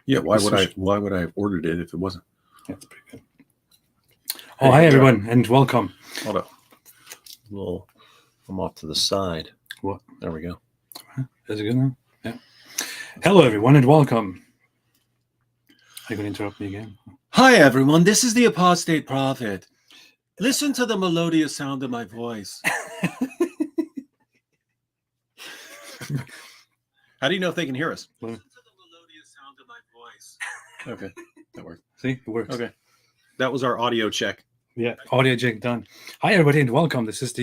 Yeah, why would I have ordered it if it wasn't? Yeah, that's pretty good. Oh, hi everyone, and welcome. Hold up. I'm off to the side. What? There we go. Is it good now? Yeah. Hello everyone, and welcome. Are you going to interrupt me again? Hi everyone, this is the Apostate Prophet. Listen to the melodious sound of my voice. How do you know if they can hear us? Well, Listen to the melodious sound of my voice. Okay, that worked. See, it works. Okay, that was our audio check. Yeah, audio check done. Hi everybody, and welcome. This is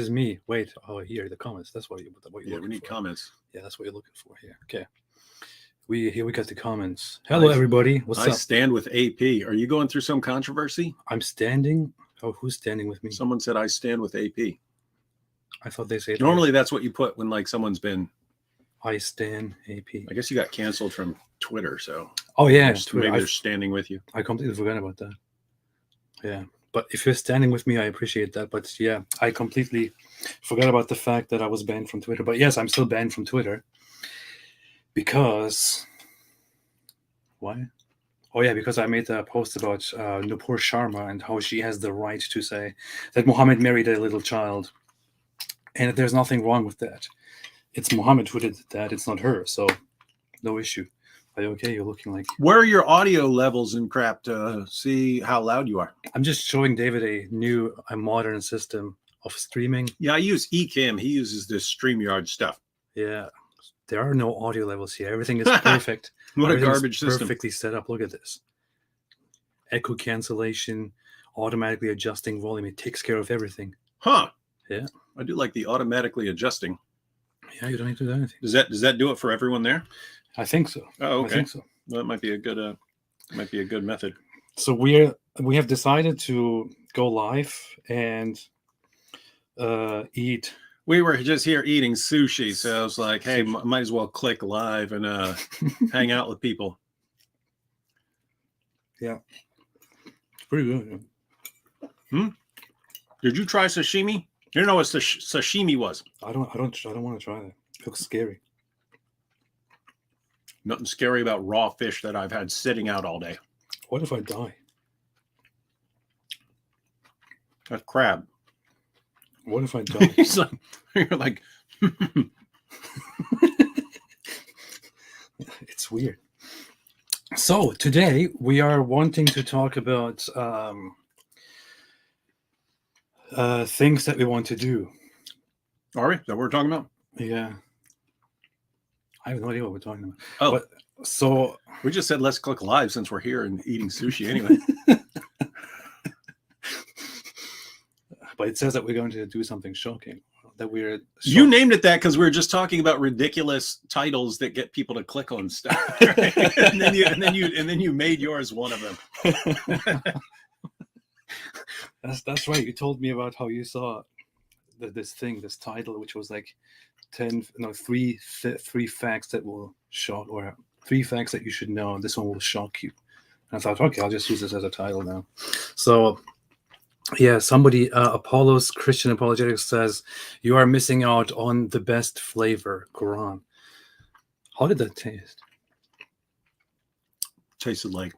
me. Wait, here the comments. That's what you're Yeah, we need for. Comments. Yeah, that's what you're looking for here. Okay, we got the comments. Hello everybody. What's up? I stand with AP. Are you going through some controversy? I'm standing. Oh, who's standing with me? Someone said I stand with AP. I thought they said normally that's what you put when like someone's been. I stand AP. I guess you got canceled from Twitter, so. Oh yeah, maybe they're standing with you. I completely forgot about that. Yeah, but if you're standing with me, I appreciate that. But yeah, I completely forgot about the fact that I was banned from Twitter. But yes, I'm still banned from Twitter because why? Oh yeah, because I made a post about Nupur Sharma and how she has the right to say that Muhammad married a little child, and there's nothing wrong with that. It's Muhammad who did that. It's not her, so no issue. Are you okay? You're looking like... Where are your audio levels and crap to see how loud you are? I'm just showing David a modern system of streaming. Yeah, I use Ecamm. He uses this StreamYard stuff. Yeah, there are no audio levels here. Everything is perfect. What a garbage system. Perfectly set up. Look at this. Echo cancellation, automatically adjusting volume. It takes care of everything. Huh. Yeah. I do like the automatically adjusting. Yeah, you don't need to do anything. Does that do it for everyone there? I think so. Oh, okay. I think so. Well, that might be a good method. So we have decided to go live and eat. We were just here eating sushi, so I was like, hey, might as well click live and hang out with people. Yeah. It's pretty good. Yeah. Did you try sashimi? You don't know what sashimi was. I don't want to try that. It looks scary. Nothing scary about raw fish that I've had sitting out all day. What if I die? That's crab. What if I die? You're like It's weird. So today we are wanting to talk about things that we want to do. Are we? Is that what we're talking about? Yeah. I have no idea what we're talking about. Oh, but, so we just said let's click live since we're here and eating sushi anyway. But it says that we're going to do something shocking. That we're You named it that because we were just talking about ridiculous titles that get people to click on stuff. Right? and then you made yours one of them. That's right. You told me about how you saw this title, which was like 3 facts that will shock, or 3 facts that you should know, and this one will shock you. And I thought, okay, I'll just use this as a title now. So yeah, somebody, Apollo's Christian Apologetics says, you are missing out on the best flavor, Quran. How did that taste? Tasted like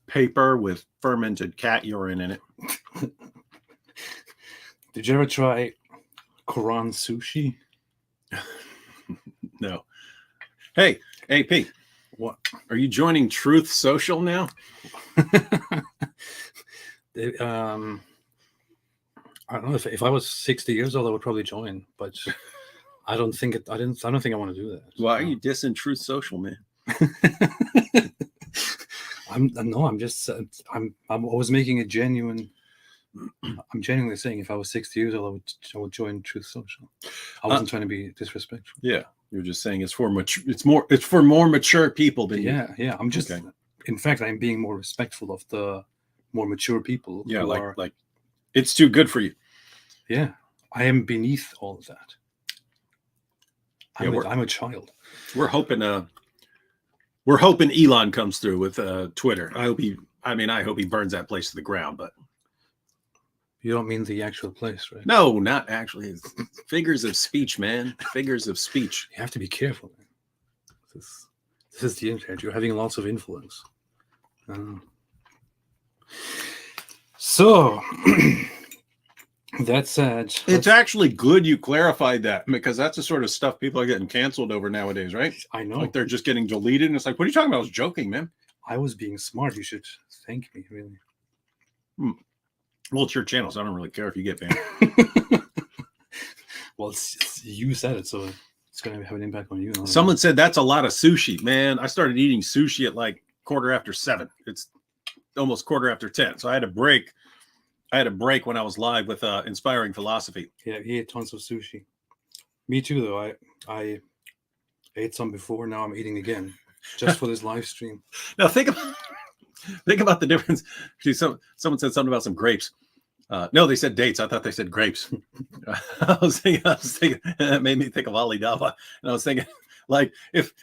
paper with fermented cat urine in it. Did you ever try Quran sushi? No. Hey, AP. What? Are you joining Truth Social now? I don't know. If I was 60 years old, I would probably join, but I don't think I want to do that. Why are you dissing Truth Social, man? I was making a genuine. I'm genuinely saying if I was 60 years old, I would join Truth Social. I wasn't trying to be disrespectful. Yeah, you're just saying it's for more mature people than you. Yeah. I'm just. Okay. In fact, I'm being more respectful of the more mature people. Yeah, like it's too good for you. Yeah, I am beneath all of that. I'm a child. We're hoping Elon comes through with Twitter. I hope he burns that place to the ground, but You don't mean the actual place, right? No, not actually. It's figures of speech, man. Figures of speech. You have to be careful, man. This is the internet. You're having lots of influence. So, that said, It's actually good you clarified that, because that's the sort of stuff people are getting canceled over nowadays, right? I know. Like they're just getting deleted, and it's like, what are you talking about? I was joking, man. I was being smart. You should thank me, really. Well, it's your channel, so I don't really care if you get banned. Well, you said it, so it's going to have an impact on you. Someone said that's a lot of sushi. Man, I started eating sushi at like 7:15. It's almost 10:15. So I had a break. When I was live with Inspiring Philosophy. Yeah, he ate tons of sushi. Me too, though. I ate some before. Now I'm eating again, just for this live stream. Now think about the difference. See, someone said something about some grapes. No, they said dates. I thought they said grapes. I was thinking, that made me think of Ali Dava. And I was thinking, like, if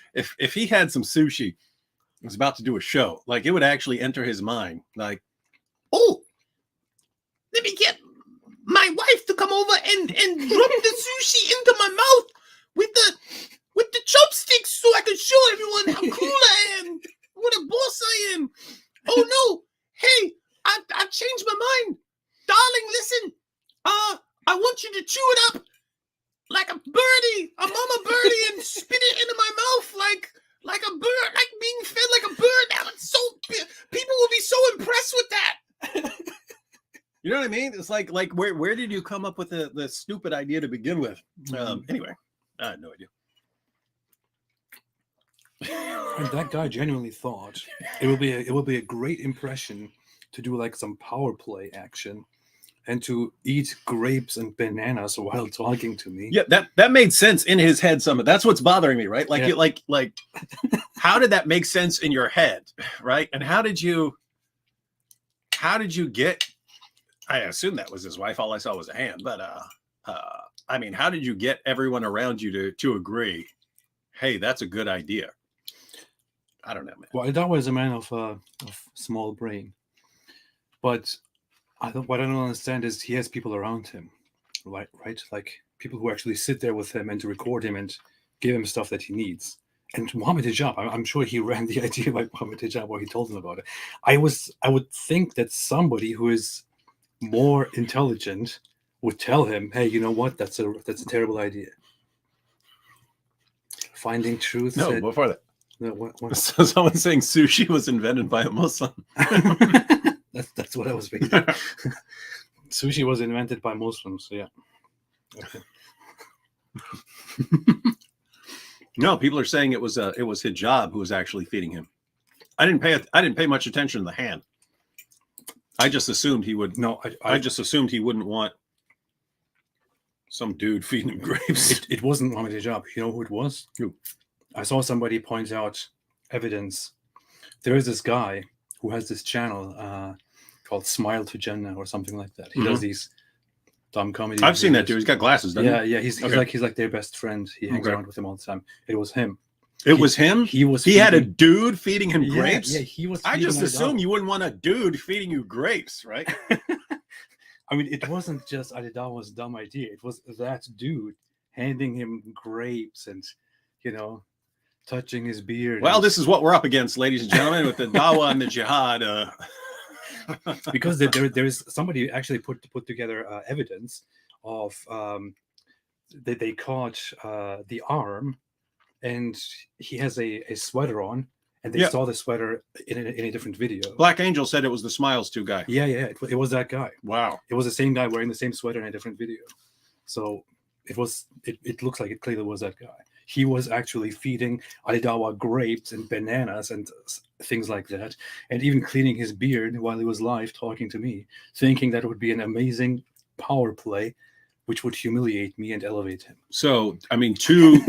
he had some sushi, was about to do a show, like, it would actually enter his mind, like, oh, let me get my wife to come over and drop the sushi into my mouth with the chopsticks, so I can show everyone how cool I am, what a boss I am. Oh no, hey, I've changed my mind. Darling, listen. I want you to chew it up like a birdie, a mama birdie, and spit it into my mouth like a bird, like being fed like a bird. That was so, people will be so impressed with that. You know what I mean? It's like where did you come up with the stupid idea to begin with? Anyway, I had no idea. And that guy genuinely thought it will be a great impression to do like some power play action and to eat grapes and bananas while talking to me. Yeah, that made sense in his head. That's what's bothering me, right? Like, yeah. like how did that make sense in your head, right? And how did you get? I assume that was his wife. All I saw was a hand, but I mean, how did you get everyone around you to agree? Hey, that's a good idea. I don't know, man. Well, that was a man of small brain, but what I don't understand is he has people around him, right? Like people who actually sit there with him and to record him and give him stuff that he needs. And Mohammed Hijab, I'm sure he ran the idea by Mohammed Hijab, or he told him about it. I would think that somebody who is more intelligent would tell him, hey, you know what? That's a terrible idea. Finding truth. No, before that. No, what? So someone's saying sushi was invented by a Muslim. That's what I was thinking. Sushi was invented by Muslims, so yeah. Okay. No, people are saying it was Hijab who was actually feeding him. I didn't pay much attention to the hand. I just assumed he would. No, I just assumed he wouldn't want some dude feeding him grapes. It wasn't Mohammed Hijab. You know who it was? Who? I saw somebody point out evidence. There is this guy who has this channel called Smile to Jannah or something like that. He does these dumb comedy. I've seen that dude. He's got glasses, doesn't he? Yeah. He's like their best friend. He hangs around with them all the time. It was him. It was him? He had a dude feeding him grapes? Yeah, he was. I just assumed you wouldn't want a dude feeding you grapes, right? I mean, it wasn't just Alidawa's dumb idea. It was that dude handing him grapes and, touching his beard. Well, this is what we're up against, ladies and gentlemen, with the Dawa and the Jihad. Because there's somebody actually put together evidence of that they caught the arm, and he has a sweater on, and they saw the sweater in a different video. Black Angel said it was the Smiles 2 guy. Yeah, it was that guy. Wow. It was the same guy wearing the same sweater in a different video. So it looks like it clearly was that guy. He was actually feeding Alidawa grapes and bananas and things like that, and even cleaning his beard while he was live talking to me, thinking that it would be an amazing power play, which would humiliate me and elevate him. So, I mean, two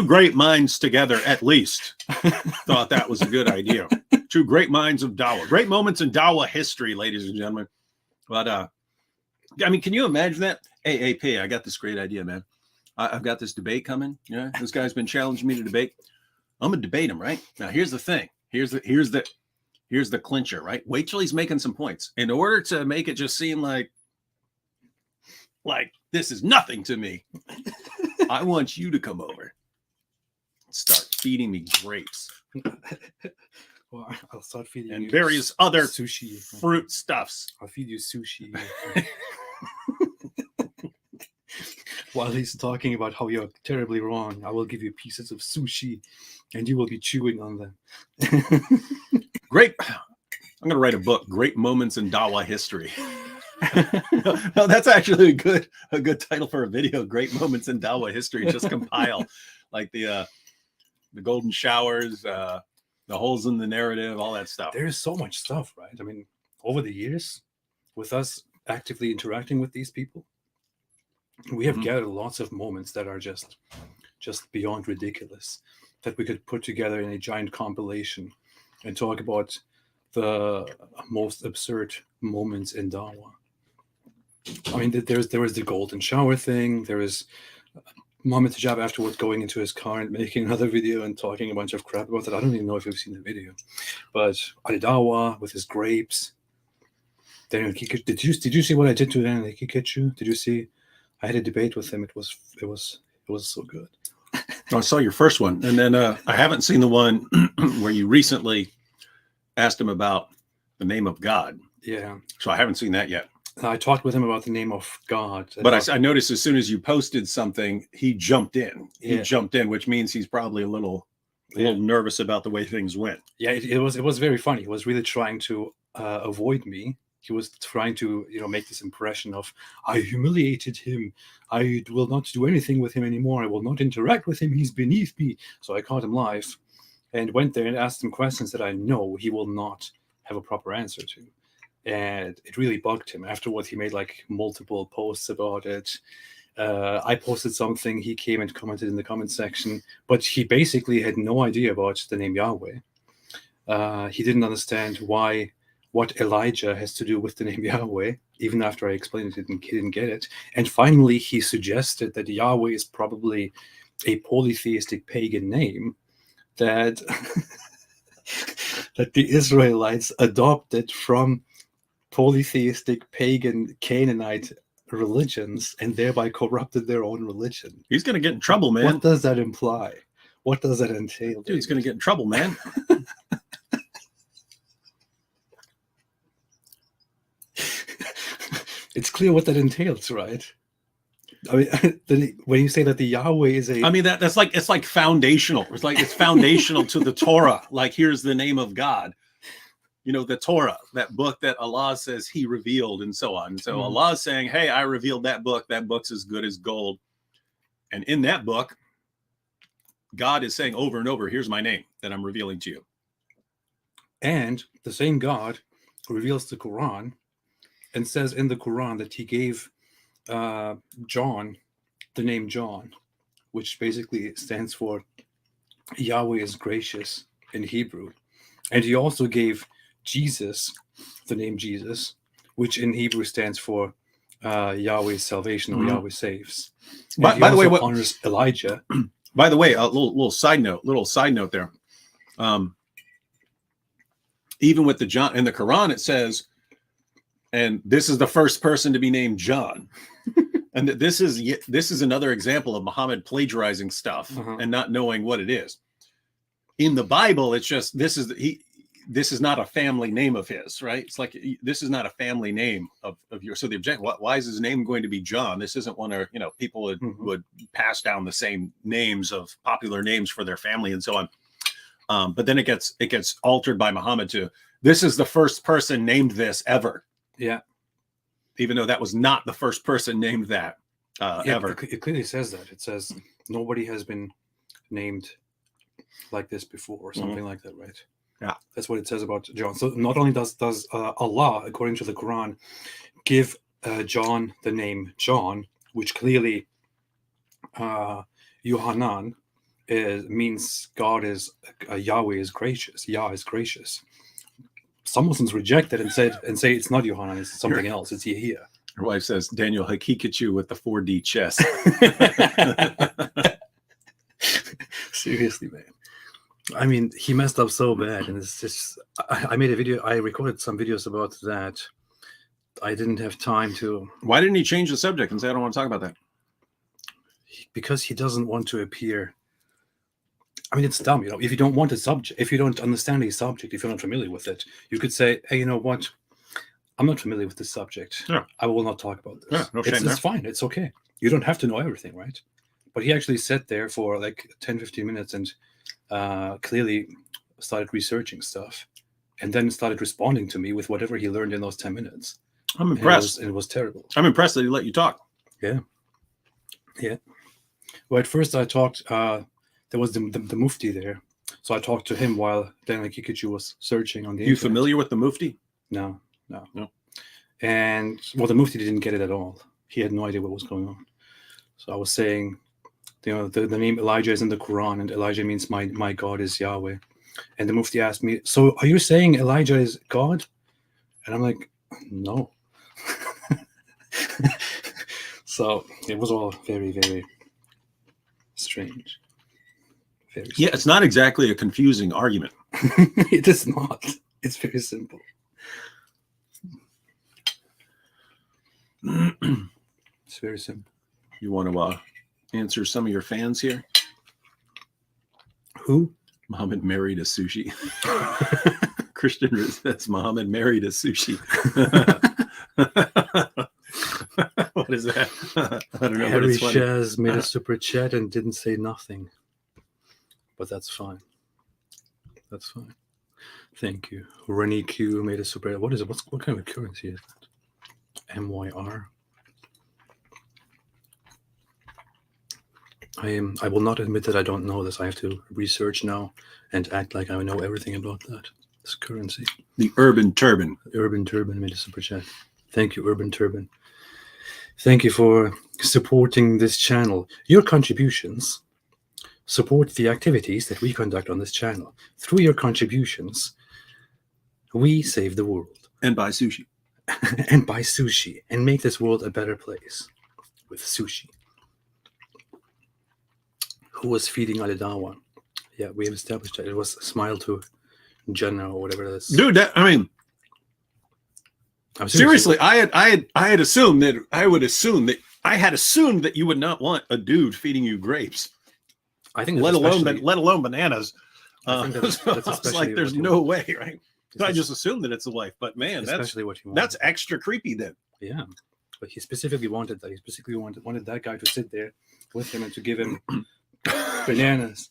great minds together, at least, thought that was a good idea. Two great minds of Dawa. Great moments in Dawa history, ladies and gentlemen. But, I mean, can you imagine that? Hey, AP, I got this great idea, man. I've got this debate coming. Yeah, this guy's been challenging me to debate. I'm gonna debate him, right? Now, here's the thing. Here's the clincher, right? Wait till he's making some points. In order to make it just seem like Like, this is nothing to me. I want you to come over. Start feeding me grapes. Well, I'll start feeding and you various other sushi. fruit stuffs. I'll feed you sushi. While he's talking about how you're terribly wrong, I will give you pieces of sushi and you will be chewing on them. Great. I'm going to write a book, Great Moments in Dawa History. No, that's actually a good title for a video, Great Moments in Dawa History. Just compile like the golden showers, the holes in the narrative, all that stuff. There's so much stuff, right? I mean, over the years, with us actively interacting with these people, we have gathered lots of moments that are just beyond ridiculous that we could put together in a giant compilation and talk about the most absurd moments in Dawa. I mean, there was the golden shower thing. There was Mohammed Hijab afterwards going into his car and making another video and talking a bunch of crap about it. I don't even know if you've seen the video, but Ali Dawa with his grapes. Daniel Kikuchu, did you see what I did to Daniel Kikuchu? Did you see? I had a debate with him. It was so good. I saw your first one, and then I haven't seen the one where you recently asked him about the name of God. Yeah. So I haven't seen that yet. I talked with him about the name of God. But I noticed as soon as you posted something, he jumped in. He Yeah. jumped in, which means he's probably a little nervous about the way things went. Yeah, it was very funny. He was really trying to avoid me. He was trying to, make this impression of, I humiliated him. I will not do anything with him anymore. I will not interact with him. He's beneath me. So I caught him live and went there and asked him questions that I know he will not have a proper answer to. And it really bugged him. Afterwards, he made like multiple posts about it. I posted something. He came and commented in the comment section, but he basically had no idea about the name Yahweh. He didn't understand what Elijah has to do with the name Yahweh. Even after I explained it, he didn't get it. And finally, he suggested that Yahweh is probably a polytheistic pagan name that that the Israelites adopted from polytheistic pagan Canaanite religions and thereby corrupted their own religion. He's going to get in trouble, man. What does that imply? What does that entail? Dude's going to get in trouble, man. It's clear what that entails, right? I mean, when you say that the Yahweh is I mean, it's like foundational. It's foundational to the Torah. Like, here's the name of God. The Torah, that book that Allah says he revealed and so on. And so Allah is saying, hey, I revealed that book. That book's as good as gold. And in that book, God is saying over and over, here's my name that I'm revealing to you. And the same God reveals the Quran and says in the Quran that he gave John the name John, which basically stands for Yahweh is gracious in Hebrew. And he also gave Jesus the name Jesus, which in Hebrew stands for Yahweh's salvation, or Yahweh saves. By the way, what honors Elijah. By the way, a little side note there. Even with the John in the Quran, it says, and this is the first person to be named John. And this is another example of Muhammad plagiarizing stuff and not knowing what it is. In the Bible, it's just this is not a family name of his, right? It's like this is not a family name of yours. So the object, why is his name going to be John? This isn't one of people would pass down the same names of popular names for their family and so on. But then it gets altered by Muhammad to this is the first person named this ever. Yeah. Even though that was not the first person named that ever. It clearly says that. It says nobody has been named like this before or something like that, right? Yeah. That's what it says about John. So not only does Allah, according to the Quran, give John the name John, which clearly Yohanan means God is Yahweh is gracious. Yah is gracious. Some Muslims reject it and say it's not Yohanan, it's something else. It's Yahia. Her wife says Daniel Hakikachu with the 4D chess. Seriously, man. I mean, he messed up so bad, and it's just. I made a video. I recorded some videos about that I didn't have time to, Why didn't he change the subject and say, I don't want to talk about that? because he doesn't want to appear. I mean, it's dumb, if you don't want a subject, if you don't understand a subject, if you're not familiar with it, you could say, hey, you know what? I'm not familiar with this subject. Yeah. I will not talk about this. Yeah, no shame there. It's fine. It's okay. You don't have to know everything, right? But he actually sat there for like 10, 15 minutes and clearly started researching stuff and then started responding to me with whatever he learned in those 10 minutes. I'm impressed. And it was terrible. I'm impressed that he let you talk. Yeah. Well, at first I talked, there was the Mufti there. So I talked to him while Daniel Kikuchi was searching on the You internet. familiar with the Mufti? No. No. And, well, the Mufti didn't get it at all. He had no idea what was going on. So I was saying, the name Elijah is in the Quran, and Elijah means my God is Yahweh. And the Mufti asked me, so are you saying Elijah is God? And I'm like, no. So it was all very, very strange. Very strange. Yeah, it's not exactly a confusing argument. It is not. It's very simple. It's very simple. You want to answer some of your fans here? Who? Muhammad married a sushi. Christian says Muhammad married a sushi. What is that? I don't know. Harry But it's funny. Shaz made a super chat and didn't say nothing. But that's fine. That's fine. Thank you. Rennie Q made a super. What is it? What kind of currency is that? MYR. I will not admit that I don't know this. I have to research now and act like I know everything about that. This currency. The Urban Turban. Urban Turban made a super chat. Thank you, Urban Turban. Thank you for supporting this channel. Your contributions support the activities that we conduct on this channel. Through your contributions, we save the world. And buy sushi. And buy sushi and make this world a better place with sushi. Who was feeding Alidawa? Yeah, we have established that. It was Smile to Jenna or whatever it is. Dude, seriously, I had assumed that I had assumed that you would not want a dude feeding you grapes. I think let alone bananas. I think that's I was especially like, there's what you no want. way, right? So I just assumed that it's a wife, but man, especially what you want. that's extra creepy then. Yeah, but he specifically wanted that. He specifically wanted that guy to sit there with him and to give him bananas.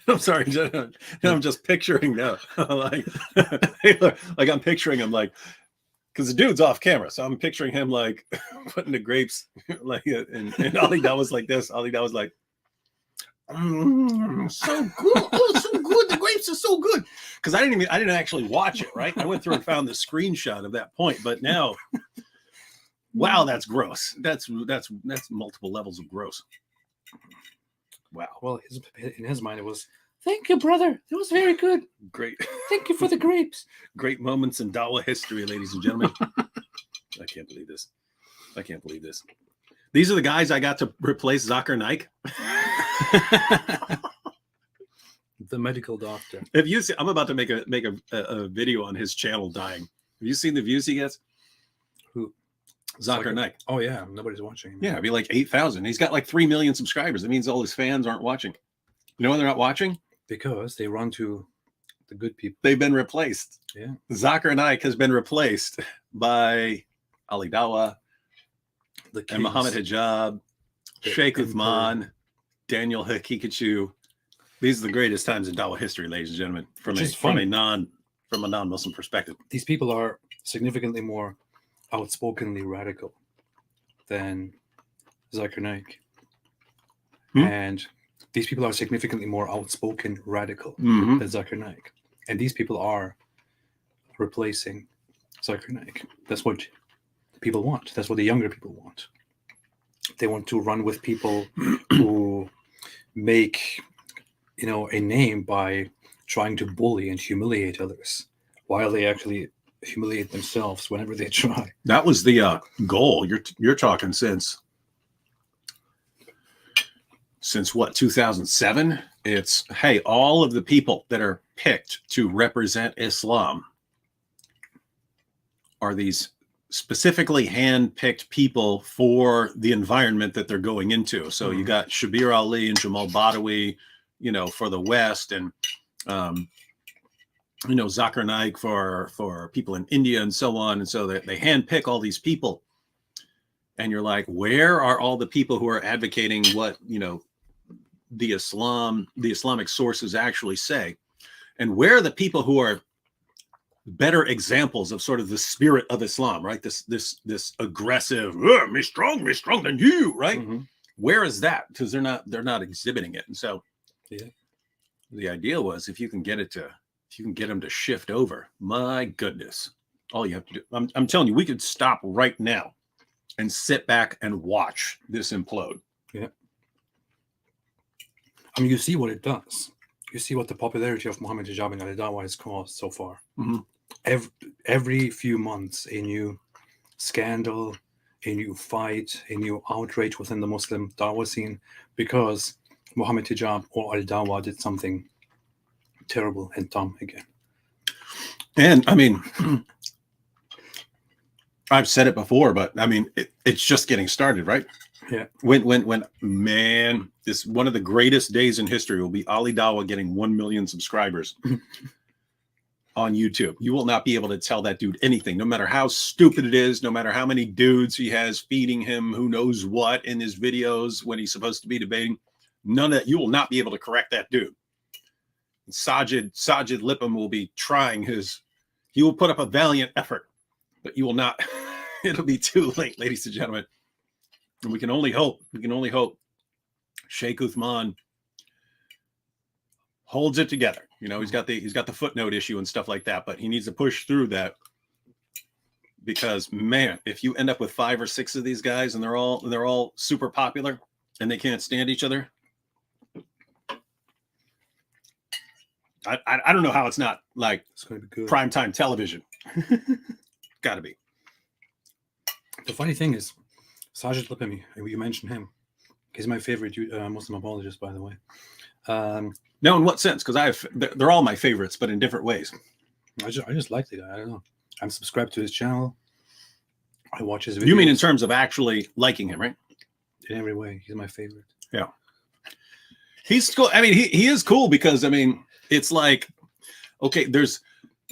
I'm sorry, I'm just picturing now, like I'm picturing him like, because the dude's off camera, so I'm picturing him like putting the grapes like, and Ali Dawah was like this. Ali Dawah was like, so good, oh, so good. The grapes are so good. Because I didn't actually watch it. Right, I went through and found the screenshot of that point, but now, wow, that's gross. That's multiple levels of gross. Wow. Well, in his mind, it was, thank you, brother. That was very good. Great. Thank you for the grapes. Great moments in Dawah history, ladies and gentlemen. I can't believe this. These are the guys I got to replace Zakir Naik. The medical doctor. Have you seen, I'm about to make a video on his channel dying. Have you seen the views he gets? Who? Zakir Naik. Oh, yeah. Nobody's watching him. Yeah, it'd be like 8,000. He's got like 3 million subscribers. That means all his fans aren't watching. You know why they're not watching? Because they run to the good people. They've been replaced. Yeah. Zakir Naik has been replaced by Ali Dawah and Muhammad Hijab, Sheikh Uthman, Daniel Hakikachu. These are the greatest times in Dawah history, ladies and gentlemen, from a non-Muslim perspective. These people are significantly more outspokenly radical than Zakir Naik. And these people are significantly more outspoken radical than Zakir Naik. And these people are replacing Zakir Naik. That's what people want. That's what the younger people want. They want to run with people who make, a name by trying to bully and humiliate others while they actually humiliate themselves whenever they try. That was the goal. You're talking since what, 2007? It's, hey, all of the people that are picked to represent Islam are these specifically hand-picked people for the environment that they're going into. So you got Shabir Ali and Jamal Badawi, you know, for the West, and you know, Zakir Naik for people in India and so on. And so they hand-pick all these people. And you're like, where are all the people who are advocating what, you know, the Islamic sources actually say? And where are the people who are better examples of sort of the spirit of Islam, right? This aggressive, me strong than you, right? Where is that? Because they're not exhibiting it. And so the idea was, if you can get them to shift over, my goodness, all you have to do, I'm telling you, we could stop right now and sit back and watch this implode. Yeah. I mean, you see what it does. You see what the popularity of Muhammad Hijab and Al-Dawa has caused so far. Every few months, a new scandal, a new fight, a new outrage within the Muslim Dawa scene, because Muhammad Hijab or Al-Dawa did something terrible and dumb again. And I mean, I've said it before, but I mean, it's just getting started, right? Yeah. When man, this one of the greatest days in history will be Ali Dawa getting 1 million subscribers on YouTube. You will not be able to tell that dude anything, no matter how stupid it is, no matter how many dudes he has feeding him who knows what in his videos when he's supposed to be debating. None of that, you will not be able to correct that dude. Sajid Lippam will be trying he will put up a valiant effort, but you will not. It'll be too late, ladies and gentlemen. And we can only hope. Sheikh Uthman holds it together. You know, he's got the footnote issue and stuff like that, but he needs to push through that, because man, if you end up with 5 or 6 of these guys and they're all super popular and they can't stand each other, I don't know how it's not like It's going to be good. primetime television. Got to be. The funny thing is, Sajid Lippami, you mentioned him. He's my favorite Muslim apologist, by the way. No, in what sense? Because they're all my favorites, but in different ways. I just like the guy. I don't know. I'm subscribed to his channel. I watch his videos. You mean in terms of actually liking him, right? In every way, he's my favorite. Yeah. He's cool. I mean, he is cool because, I mean, it's like, okay,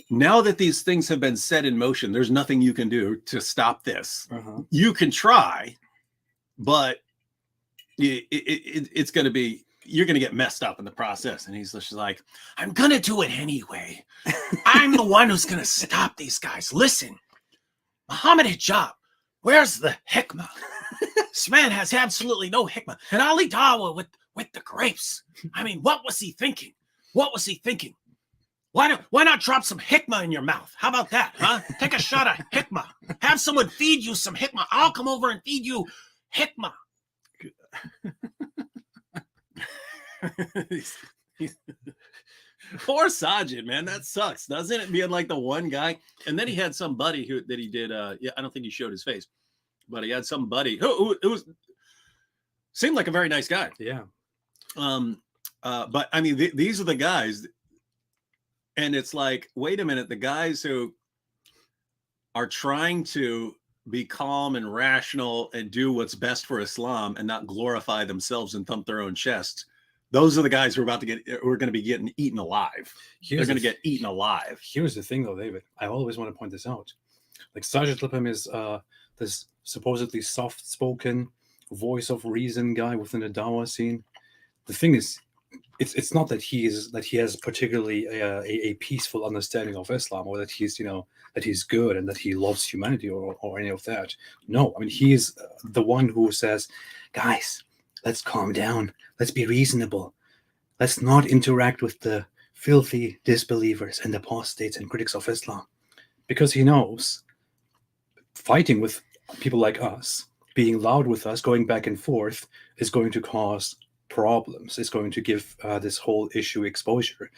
now that these things have been set in motion, there's nothing you can do to stop this. You can try, but it's going to be, you're going to get messed up in the process. And he's just like, I'm going to do it anyway. I'm the one who's going to stop these guys. Listen, Muhammad Hijab, where's the hikmah? This man has absolutely no hikmah. And Ali Dawa with the grapes. I mean, what was he thinking? What was he thinking? Why not drop some hikmah in your mouth? How about that, huh? Take a shot of hikmah. Have someone feed you some hikmah. I'll come over and feed you hikmah. Poor Sajid, man. That sucks, doesn't it? Being like the one guy. And then he had some buddy that he did. I don't think he showed his face, but he had some buddy who seemed like a very nice guy. Yeah. But I mean, these are the guys. And it's like, wait a minute, the guys who are trying to be calm and rational and do what's best for Islam and not glorify themselves and thump their own chests, those are the guys who are going to be getting eaten alive. They're going to get eaten alive. Here's the thing, though, David. I always want to point this out. Like, Sajid Lippam is this supposedly soft-spoken, voice of reason guy within the Dawa scene. The thing is, it's not that he has particularly a peaceful understanding of Islam, or that he's good and that he loves humanity or any of that. No, I mean, he is the one who says, guys, let's calm down, let's be reasonable, let's not interact with the filthy disbelievers and apostates and critics of Islam, because he knows fighting with people like us, being loud with us, going back and forth, is going to cause problems. It's going to give this whole issue exposure,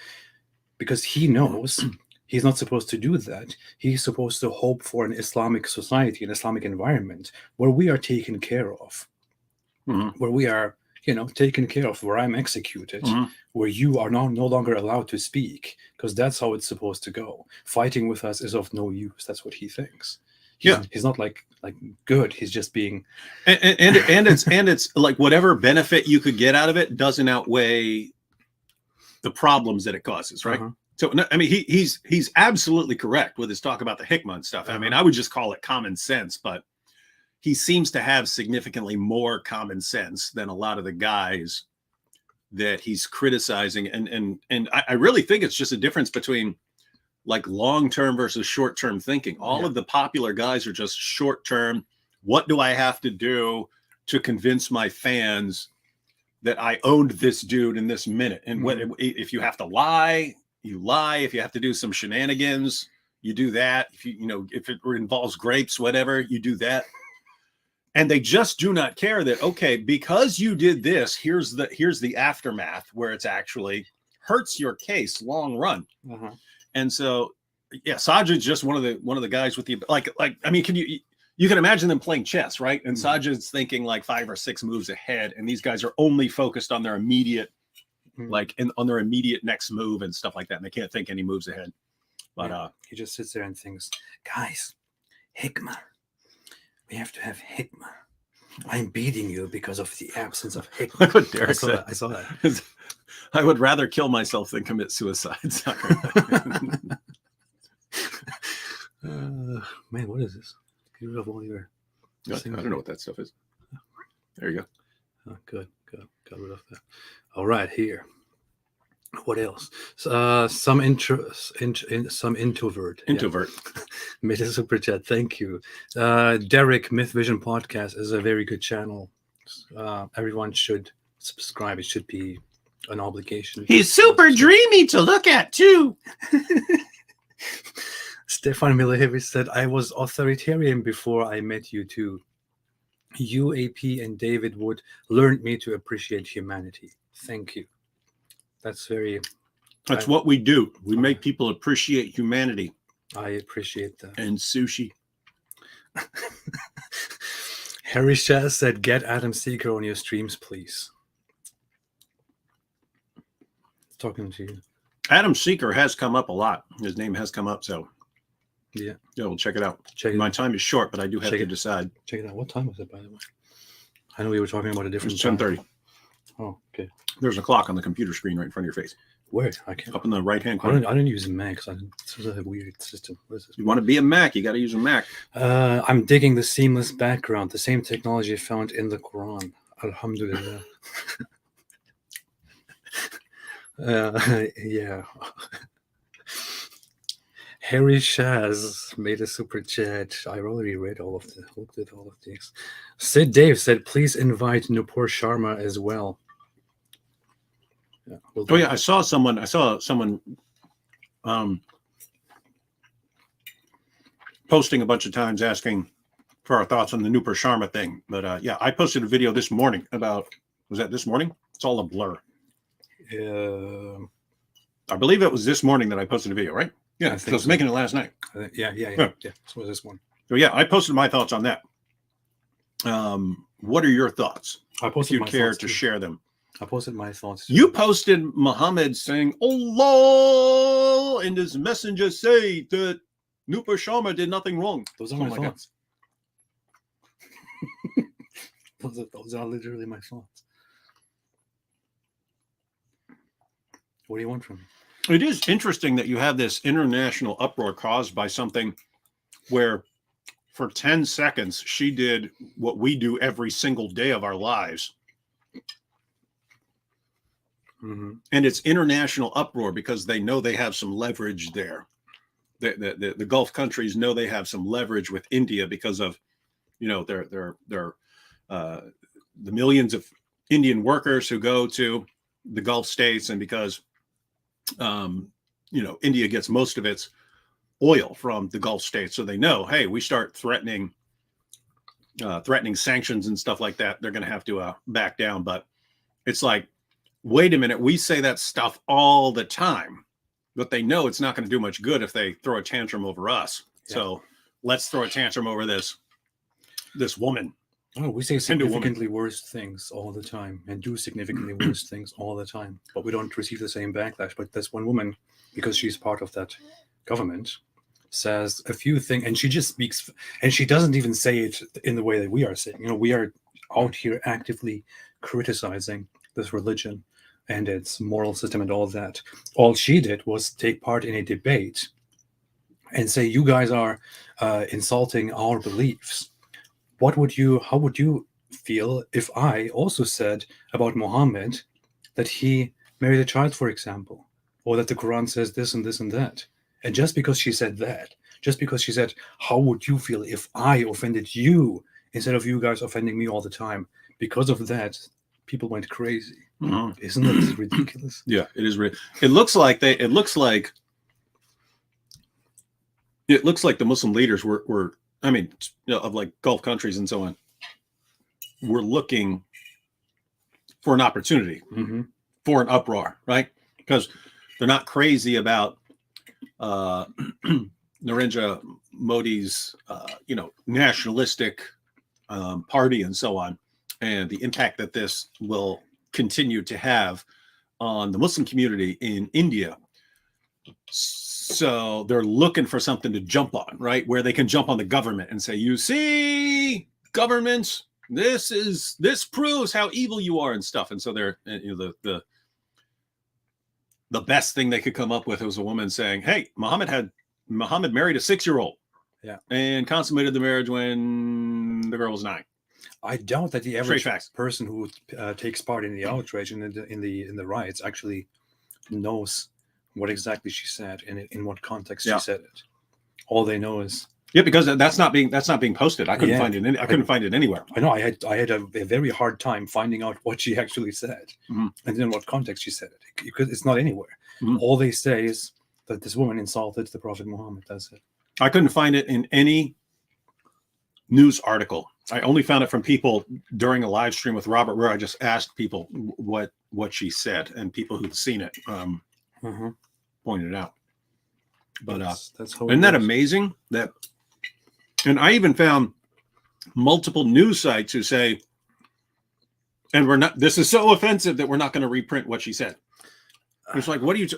because he knows he's not supposed to do that. He's supposed to hope for an Islamic society, an Islamic environment where we are taken care of, where we are taken care of, where I'm executed, Mhm. where you are no longer allowed to speak, because that's how it's supposed to go. Fighting with us is of no use. That's what he thinks. He's not like good. He's just being, and it's like whatever benefit you could get out of it doesn't outweigh the problems that it causes, right? So I mean, he's absolutely correct with his talk about the hikmah and stuff. I mean, I would just call it common sense, but he seems to have significantly more common sense than a lot of the guys that he's criticizing. And I really think it's just a difference between like long-term versus short-term thinking. All of the popular guys are just short-term. What do I have to do to convince my fans that I owned this dude in this minute? And what if you have to lie, you lie. If you have to do some shenanigans, you do that. If if it involves grapes, whatever, you do that. And they just do not care that, okay, because you did this, here's the aftermath where it's actually hurts your case long run. And so, yeah, Sajid's just one of the guys with the like. I mean, you can imagine them playing chess, right? And Sajid's thinking like 5 or 6 moves ahead, and these guys are only focused on their immediate, on their immediate next move and stuff like that, and they can't think any moves ahead. But he just sits there and thinks, guys, hikmah. We have to have hikmah. I'm beating you because of the absence of hikmah. I saw that. I would rather kill myself than commit suicide. Man, what is this? Get rid of all your. I don't know what that stuff is. There you go. Oh, good. Got rid of that. All right, here. What else? Some introvert. Introvert. Made a super chat. Thank you. Derek, Myth Vision Podcast is a very good channel. Everyone should subscribe. It should be an obligation. He's super dreamy to look at too. Stefan Milahevich said, I was authoritarian before I met you too. UAP and David Wood learned me to appreciate humanity. Thank you. That's what we do. We make people appreciate humanity. I appreciate that. And sushi. Harry Shah said, get Adam Seeker on your streams, please. Talking to you. Adam Seeker has come up a lot. His name has come up, so yeah, we'll check it out. My time is short, but I do have to decide. Check it out. What time was it, by the way? I know we were talking about a different. It's 10:30. Oh, okay. There's a clock on the computer screen right in front of your face. Where? I can't. Up in the right-hand corner. I didn't use a Mac. It's a weird system. What is this? You want to be a Mac, you got to use a Mac. I'm digging the seamless background, the same technology found in the Quran. Alhamdulillah. Yeah. Harry Shaz made a super chat. I already looked at all of these. Sid Dave said, please invite Nupur Sharma as well. Yeah, I saw someone posting a bunch of times asking for our thoughts on the Nupur Sharma thing. But yeah, I posted a video this morning about, was that this morning? It's all a blur. I believe it was this morning that I posted a video, right? Yeah, I was making it last night. Yeah. This was this one. So yeah, I posted my thoughts on that. What are your thoughts? I posted if you care to share them. I posted my thoughts. You posted Muhammad saying, Allah and his messenger say that Nupur Sharma did nothing wrong. Those are my thoughts. Those are literally my thoughts. What do you want from me? It is interesting that you have this international uproar caused by something where for 10 seconds she did what we do every single day of our lives. Mm-hmm. And it's international uproar because they know they have some leverage there. The Gulf countries know they have some leverage with India because of, the millions of Indian workers who go to the Gulf states, and because India gets most of its oil from the Gulf states, so they know, hey, we start threatening sanctions and stuff like that, they're going to have to back down. But it's like, wait a minute, we say that stuff all the time, but they know it's not going to do much good if they throw a tantrum over us. Yeah. So let's throw a tantrum over this woman Oh, we say Hindu woman. significantly worse things all the time and do significantly worse things all the time, but we don't receive the same backlash. But this one woman, because she's part of that government, says a few things, and she just speaks, and she doesn't even say it in the way that we are saying. We are out here actively criticizing this religion and its moral system and all that. All she did was take part in a debate and say, you guys are insulting our beliefs. How would you feel if I also said about Muhammad that he married a child, for example, or that the Quran says this and this and that? And just because she said that, just because she said, how would you feel if I offended you instead of you guys offending me all the time? Because of that, people went crazy. Isn't that ridiculous? Yeah, it is. It looks like the Muslim leaders were I mean, of like Gulf countries and so on, were looking for an opportunity, for an uproar, right? Because they're not crazy about Narendra Modi's, nationalistic party and so on, and the impact that this will continue to have on the Muslim community in India. So they're looking for something to jump on, right? Where they can jump on the government and say, you see, government, this proves how evil you are and stuff. And so they're, the best thing they could come up with was a woman saying, hey, Muhammad married a 6-year-old, and consummated the marriage when the girl was 9. I doubt that the average person who takes part in the outrage and in the riots actually knows what exactly she said and in what context she said it. All they know is because that's not being posted. I couldn't find it. I couldn't find it anywhere. I know. I had a very hard time finding out what she actually said and in what context she said it, because it's not anywhere. All they say is that this woman insulted the Prophet Muhammad. That's it. I couldn't find it in any news article. I only found it from people during a live stream with Robert, where I just asked people what she said, and people who'd seen it pointed it out. But that's how isn't that amazing? And I even found multiple news sites who say, and this is so offensive that we're not going to reprint what she said. It's like, what do you?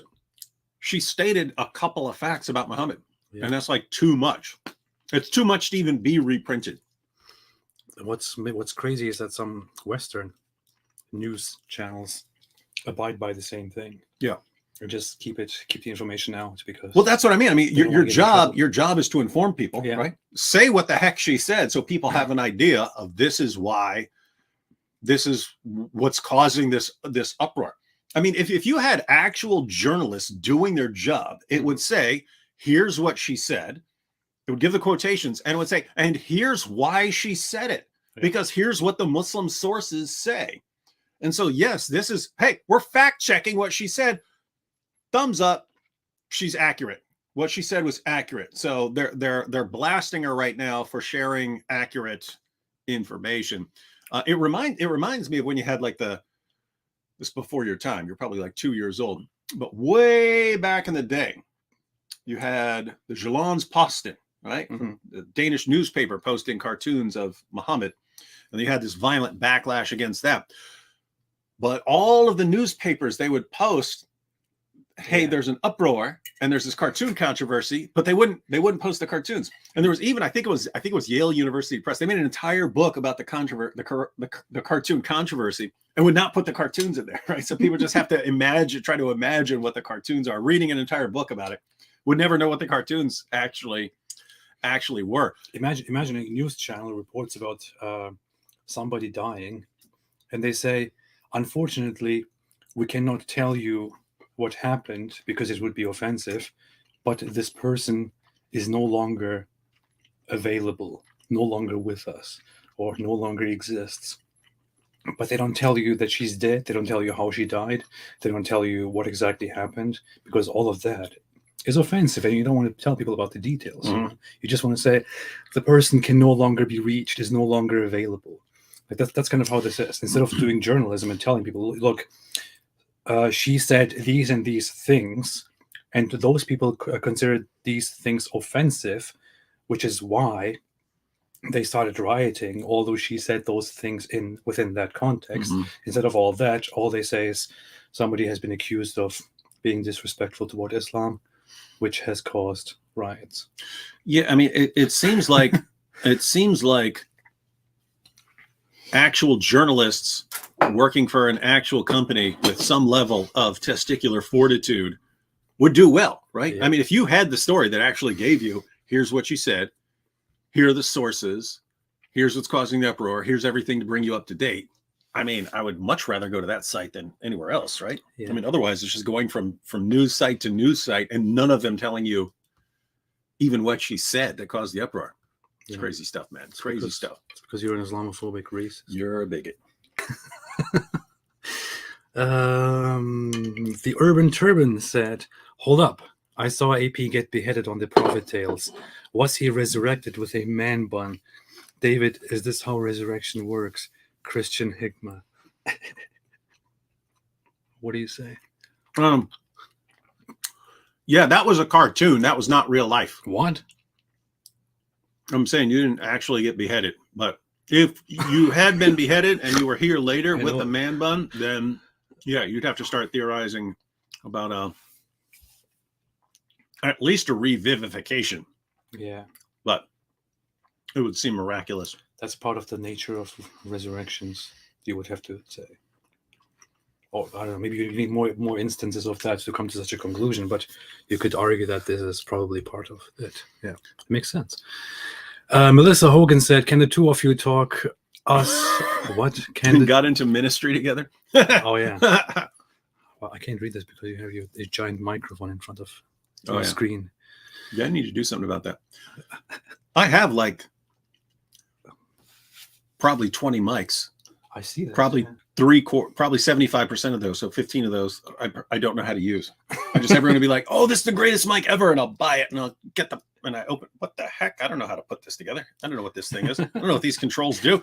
She stated a couple of facts about Muhammad, and that's like too much. It's too much to even be reprinted. What's crazy is that some Western news channels abide by the same thing. Yeah. Or just keep the information out, because that's what I mean. I mean, your job is to inform people, right? Say what the heck she said, so people have an idea of this is what's causing this uproar. I mean, if you had actual journalists doing their job, it would say, here's what she said. It would give the quotations, and it would say, and here's why she said it, because here's what the Muslim sources say. And so, yes, this is, hey, we're fact checking what she said. Thumbs up, she's accurate. What she said was accurate. So they're blasting her right now for sharing accurate information. It reminds me of when you had like this before your time. You're probably like 2 years old, but way back in the day, you had the Jyllands-Posten, right? The Danish newspaper posting cartoons of Muhammad, and you had this violent backlash against that. But all of the newspapers, they would post, hey, there's an uproar and there's this cartoon controversy, but they wouldn't post the cartoons. And there was even, I think it was Yale University Press. They made an entire book about the cartoon controversy and would not put the cartoons in there, right? So people just have to try to imagine what the cartoons are. Reading an entire book about it, would never know what the cartoons actually were. Imagine a news channel reports about somebody dying, and they say, unfortunately, we cannot tell you what happened because it would be offensive, but this person is no longer available, no longer with us, or no longer exists. But they don't tell you that she's dead. They don't tell you how she died. They don't tell you what exactly happened, because all of that is offensive, and you don't want to tell people about the details. You just want to say the person can no longer be reached, is no longer available. Like that's kind of how this is. Instead of doing journalism and telling people, look, she said these and these things, and those people consider these things offensive, which is why they started rioting, although she said those things within that context. Mhm. Instead of all that, all they say is somebody has been accused of being disrespectful toward Islam, which has caused riots. Yeah, I mean, it seems like actual journalists working for an actual company with some level of testicular fortitude would do well, right? Yeah. I mean, if you had the story that actually gave you, here's what you said, here are the sources, here's what's causing the uproar, here's everything to bring you up to date. I mean, I would much rather go to that site than anywhere else, right? Yeah. I mean, otherwise it's just going from news site to news site and none of them telling you even what she said that caused the uproar. It's crazy stuff, man. It's crazy stuff. It's because you're an Islamophobic racist. You're a bigot. The Urban Turban said, "Hold up. I saw AP get beheaded on the Prophet Tales. Was he resurrected with a man bun? David, is this how resurrection works? Christian Hikmah." What do you say? Yeah, that was a cartoon. That was not real life. What? I'm saying you didn't actually get beheaded, but if you had been beheaded and you were here later with a man bun, then yeah, you'd have to start theorizing about at least a revivification. Yeah, but it would seem miraculous. That's part of the nature of resurrections, you would have to say. Or I don't know, maybe you need more instances of that to come to such a conclusion, but you could argue that this is probably part of it. Yeah, it makes sense. Melissa Hogan said, "Can the two of you talk us?" What? Got into ministry together? Oh, yeah. Well, I can't read this because you have a giant microphone in front of your screen. Yeah, I need to do something about that. I have like probably 20 mics. I see that. Probably probably 75% of those. So 15 of those I don't know how to use. I just everyone to be like, "Oh, this is the greatest mic ever," and I'll buy it and I'll get and I open. What the heck? I don't know how to put this together. I don't know what this thing is. I don't know what these controls do.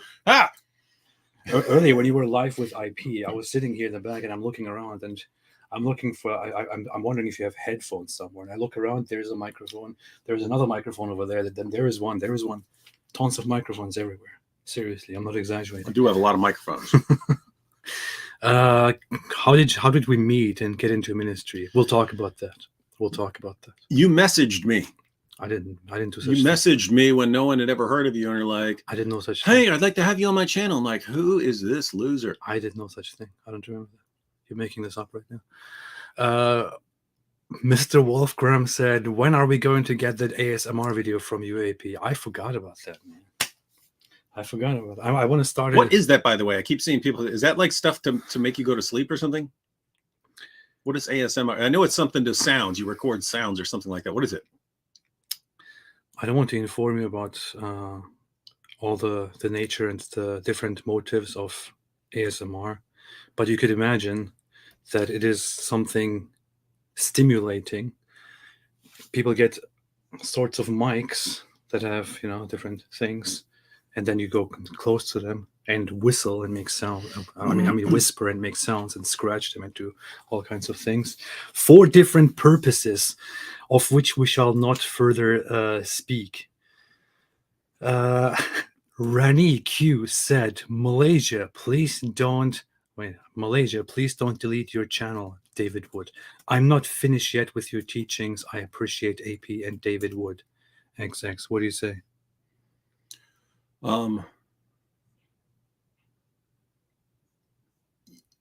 Earlier when you were live with IP, I was sitting here in the back and I'm looking around and I'm looking for. I'm wondering if you have headphones somewhere. And I look around. There's a microphone. There's another microphone over there. Then there is one. There is one. Tons of microphones everywhere. Seriously, I'm not exaggerating. I do have a lot of microphones. How did we meet and get into ministry? We'll talk about that. You messaged me. I didn't do such. You messaged me when no one had ever heard of you, and you're like, "I didn't know such. Hey, I'd like to have you on my channel." I'm like, "Who is this loser?" I did no such thing. I don't remember that. You're making this up right now. Mr. Wolfgram said, "When are we going to get that ASMR video from UAP?" I forgot about that, man. I want to start. What is that, by the way? I keep seeing people. Is that like stuff to make you go to sleep or something? What is ASMR? I know it's something to sounds. You record sounds or something like that. What is it? I don't want to inform you about all the nature and the different motives of ASMR, but you could imagine that it is something stimulating. People get sorts of mics that have, different things, and then you go close to them and whistle and make sound. I mean, whisper and make sounds and scratch them and do all kinds of things for different purposes, of which we shall not further speak. Rani Q said, Malaysia, please don't delete your channel, David Wood. I'm not finished yet with your teachings. I appreciate AP and David Wood. XX, what do you say?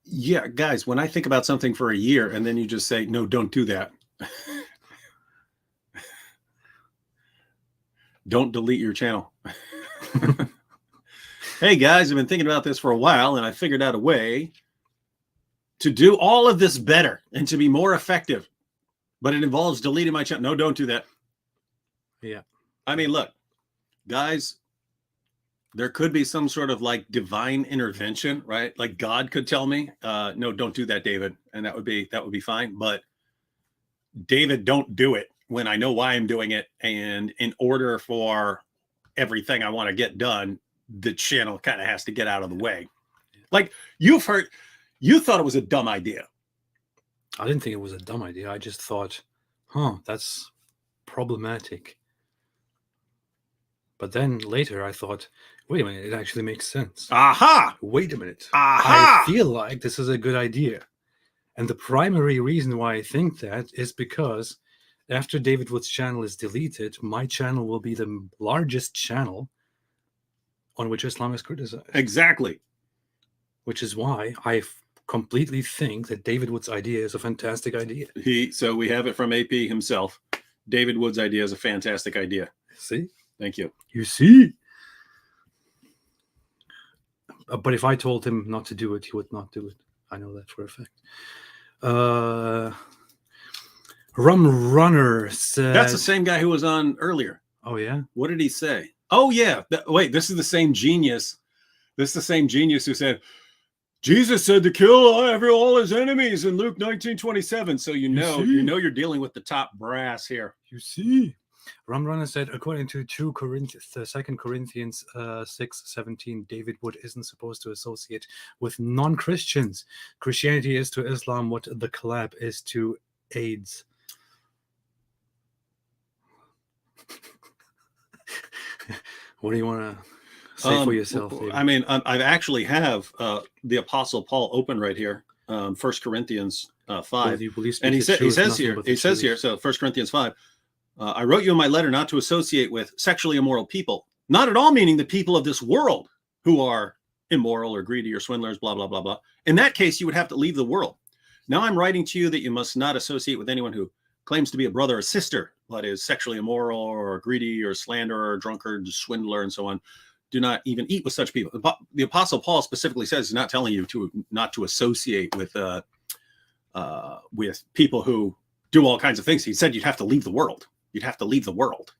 Yeah, guys, when I think about something for a year and then you just say, no, don't do that. Don't delete your channel. Hey guys, I've been thinking about this for a while and I figured out a way to do all of this better and to be more effective, but it involves deleting my channel. No, don't do that. Yeah. I mean, look, guys, there could be some sort of like divine intervention, right? Like God could tell me, no, don't do that, David. And that would be fine. But David, don't do it when I know why I'm doing it. And in order for everything I want to get done, the channel kind of has to get out of the way. Like you thought it was a dumb idea. I didn't think it was a dumb idea. I just thought, that's problematic. But then later I thought, wait a minute, it actually makes sense. Aha! Wait a minute. Aha! I feel like this is a good idea. And the primary reason why I think that is because after David Wood's channel is deleted, my channel will be the largest channel on which Islam is criticized. Exactly. Which is why I completely think that David Wood's idea is a fantastic idea. So we have it from AP himself. David Wood's idea is a fantastic idea. See? Thank you. You see? But if I told him not to do it, he would not do it. I know that for a fact. Rum Runner said... That's the same guy who was on earlier. Oh, yeah? What did he say? Oh, yeah. Wait, this is the same genius. This is the same genius who said, Jesus said to kill all his enemies in Luke 19:27. So you know you're dealing with the top brass here. You see? Rum Runner said, according to 2 Corinthians 6:17, David Wood isn't supposed to associate with non-Christians. Christianity is to Islam what the collab is to AIDS. What do you want to say for yourself, David? I mean, I actually have the Apostle Paul open right here, 1 Corinthians 5. And he says here, so 1 Corinthians 5, I wrote you in my letter not to associate with sexually immoral people, not at all meaning the people of this world who are immoral or greedy or swindlers, blah, blah, blah, blah. In that case, you would have to leave the world. Now I'm writing to you that you must not associate with anyone who claims to be a brother or sister, but is sexually immoral or greedy or slanderer or drunkard, swindler, and so on. Do not even eat with such people. The Apostle Paul specifically says he's not telling you not to associate with people who do all kinds of things. He said you'd have to leave the world. You'd have to leave the world.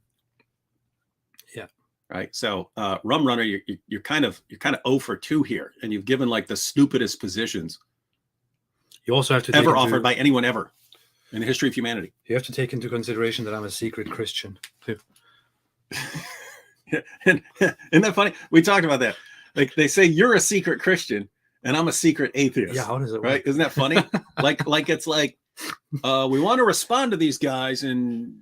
Yeah. Right. So, Rum Runner, you're kind of 0 for 2 here, and you've given like the stupidest positions you also have to ever offered by anyone ever in the history of humanity. You have to take into consideration that I'm a secret Christian too. And isn't that funny? We talked about that. Like they say you're a secret Christian and I'm a secret atheist. Yeah, how does it work? Right? Isn't that funny? like it's like we want to respond to these guys and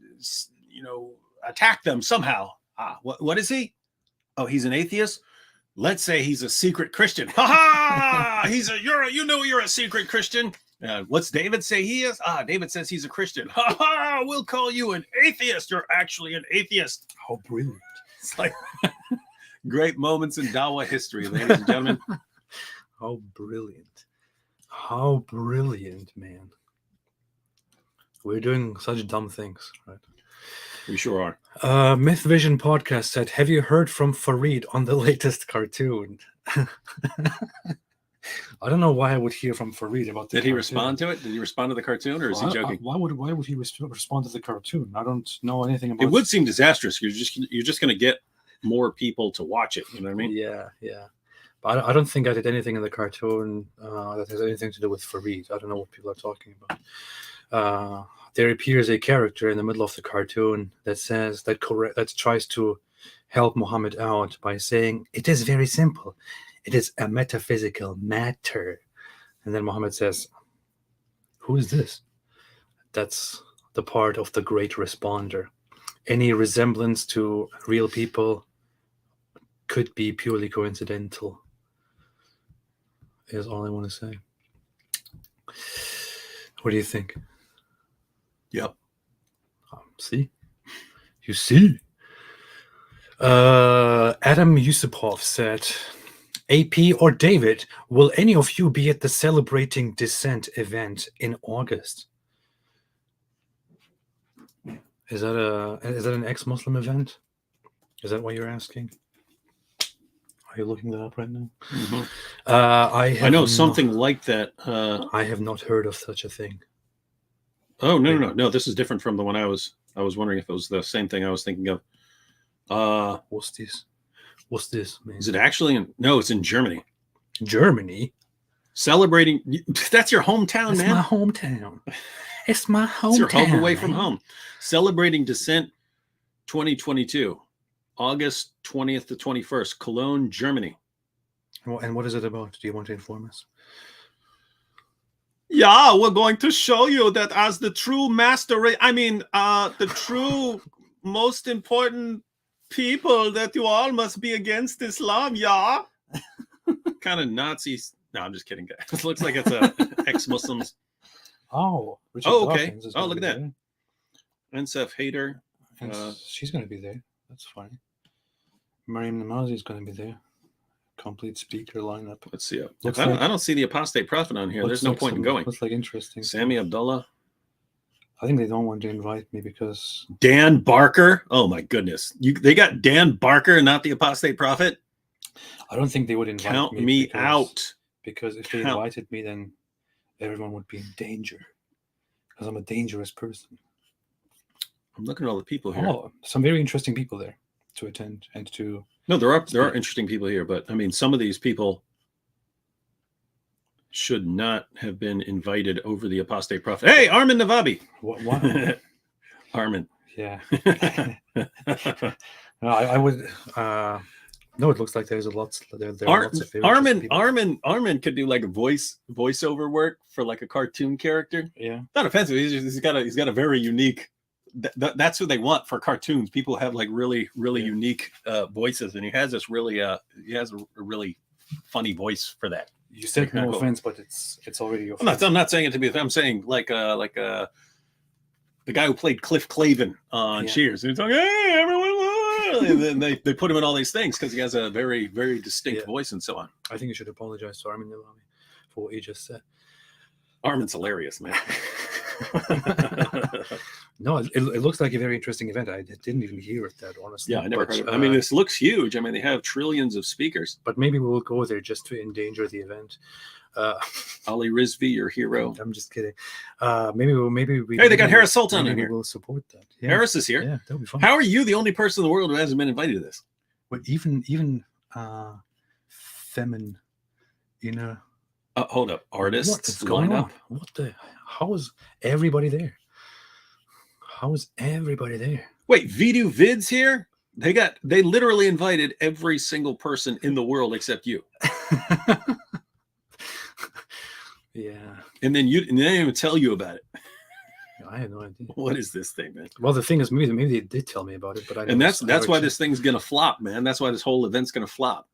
attack them somehow. What is he? Oh, he's an atheist. Let's say he's a secret Christian. Ha ha! You're a secret Christian. What's David say he is? David says he's a Christian. Ha ha! We'll call you an atheist. You're actually an atheist. How brilliant! It's like great moments in Dawa history, ladies and gentlemen. How brilliant. How brilliant, man. We're doing such dumb things, right? We sure are. Myth Vision Podcast said, have you heard from Farid on the latest cartoon? I don't know why I would hear from Farid about the Did he respond to it? Did he respond to the cartoon, or is he joking? Why would he respond to the cartoon? I don't know anything about it. It would seem disastrous. You're just going to get more people to watch it. You know what I mean? Yeah. But I don't think I did anything in the cartoon that has anything to do with Farid. I don't know what people are talking about. There appears a character in the middle of the cartoon that says that tries to help Muhammad out by saying it is very simple. It is a metaphysical matter. And then Muhammad says, who is this? That's the part of the great responder. Any resemblance to real people could be purely coincidental, is all I want to say. What do you think? Yep. See? You see? Adam Yusupov said, AP or David, will any of you be at the Celebrating Dissent event in August? Is that an ex-Muslim event? Is that what you're asking? Are you looking that up right now? Mm-hmm. I know something like that. I have not heard of such a thing. Oh, no. This is different from the one I was wondering if it was the same thing I was thinking of. What's this, man? Is it actually no, it's in Germany. Germany? Celebrating, that's your hometown, man. It's my hometown. It's my hometown. It's your home away from home. Celebrating Dissent 2022, August 20th to 21st, Cologne, Germany. And what is it about? Do you want to inform us? Yeah, we're going to show you that as the true master, the true most important people that you all must be against Islam, yeah. Kind of Nazis. No, I'm just kidding, guys. It looks like it's a ex-Muslims. Oh, Richard Oh, okay. Dawkins is Oh, gonna look at be that. there. NSF hater. And she's going to be there. That's funny. Mariam Namazi is going to be there. Complete speaker lineup. Let's see. Looks I like- don't see the Apostate Prophet on here. There's no point in going. Looks like interesting. Sammy Abdullah. I think they don't want to invite me because Dan Barker. Oh my goodness. They got Dan Barker and not the Apostate Prophet? I don't think they would invite Count me. me because, out. Because if they invited me, then everyone would be in danger. Because I'm a dangerous person. I'm looking at all the people here. Oh, some very interesting people there to attend and to. No, there are interesting people here, but I mean, some of these people should not have been invited over the Apostate Prophet. Hey, Armin Navabi. What? Armin. Yeah. No, I would. No, it looks like there's a lot. There are lots of very interesting people. Armin could do like a voiceover work for like a cartoon character. Yeah. Not offensive. He's got a very unique. That's what they want for cartoons. People have like really unique voices, and he has this really he has a really funny voice for that. You said no offense, but it's already your. I'm not saying it to be. I'm saying like the guy who played Cliff Clavin on Cheers. And he's like, hey, everyone. And then they put him in all these things because he has a very, very distinct voice and so on. I think you should apologize to Armin Nilami for what he just said. Armin's hilarious, man. No, it looks like a very interesting event. I didn't even hear it that, honestly. Yeah, I never heard of it. I mean, this looks huge. I mean, they have trillions of speakers. But maybe we'll go there just to endanger the event. Ali Rizvi, your hero. I'm just kidding. Maybe we. Hey, they got Harris Sultan in here. We'll support that. Yeah. Harris is here. Yeah, that'll be fun. How are you the only person in the world who hasn't been invited to this? But even feminine inner. Hold up, artists. What's going on? What the? How is everybody there? How is everybody there? Wait, Vidu Vid's here? They literally invited every single person in the world except you. Yeah. And then they didn't even tell you about it. I had no idea. What is this thing, man? Well, the thing is, maybe they did tell me about it, but that's why this thing's gonna flop, man. That's why this whole event's gonna flop.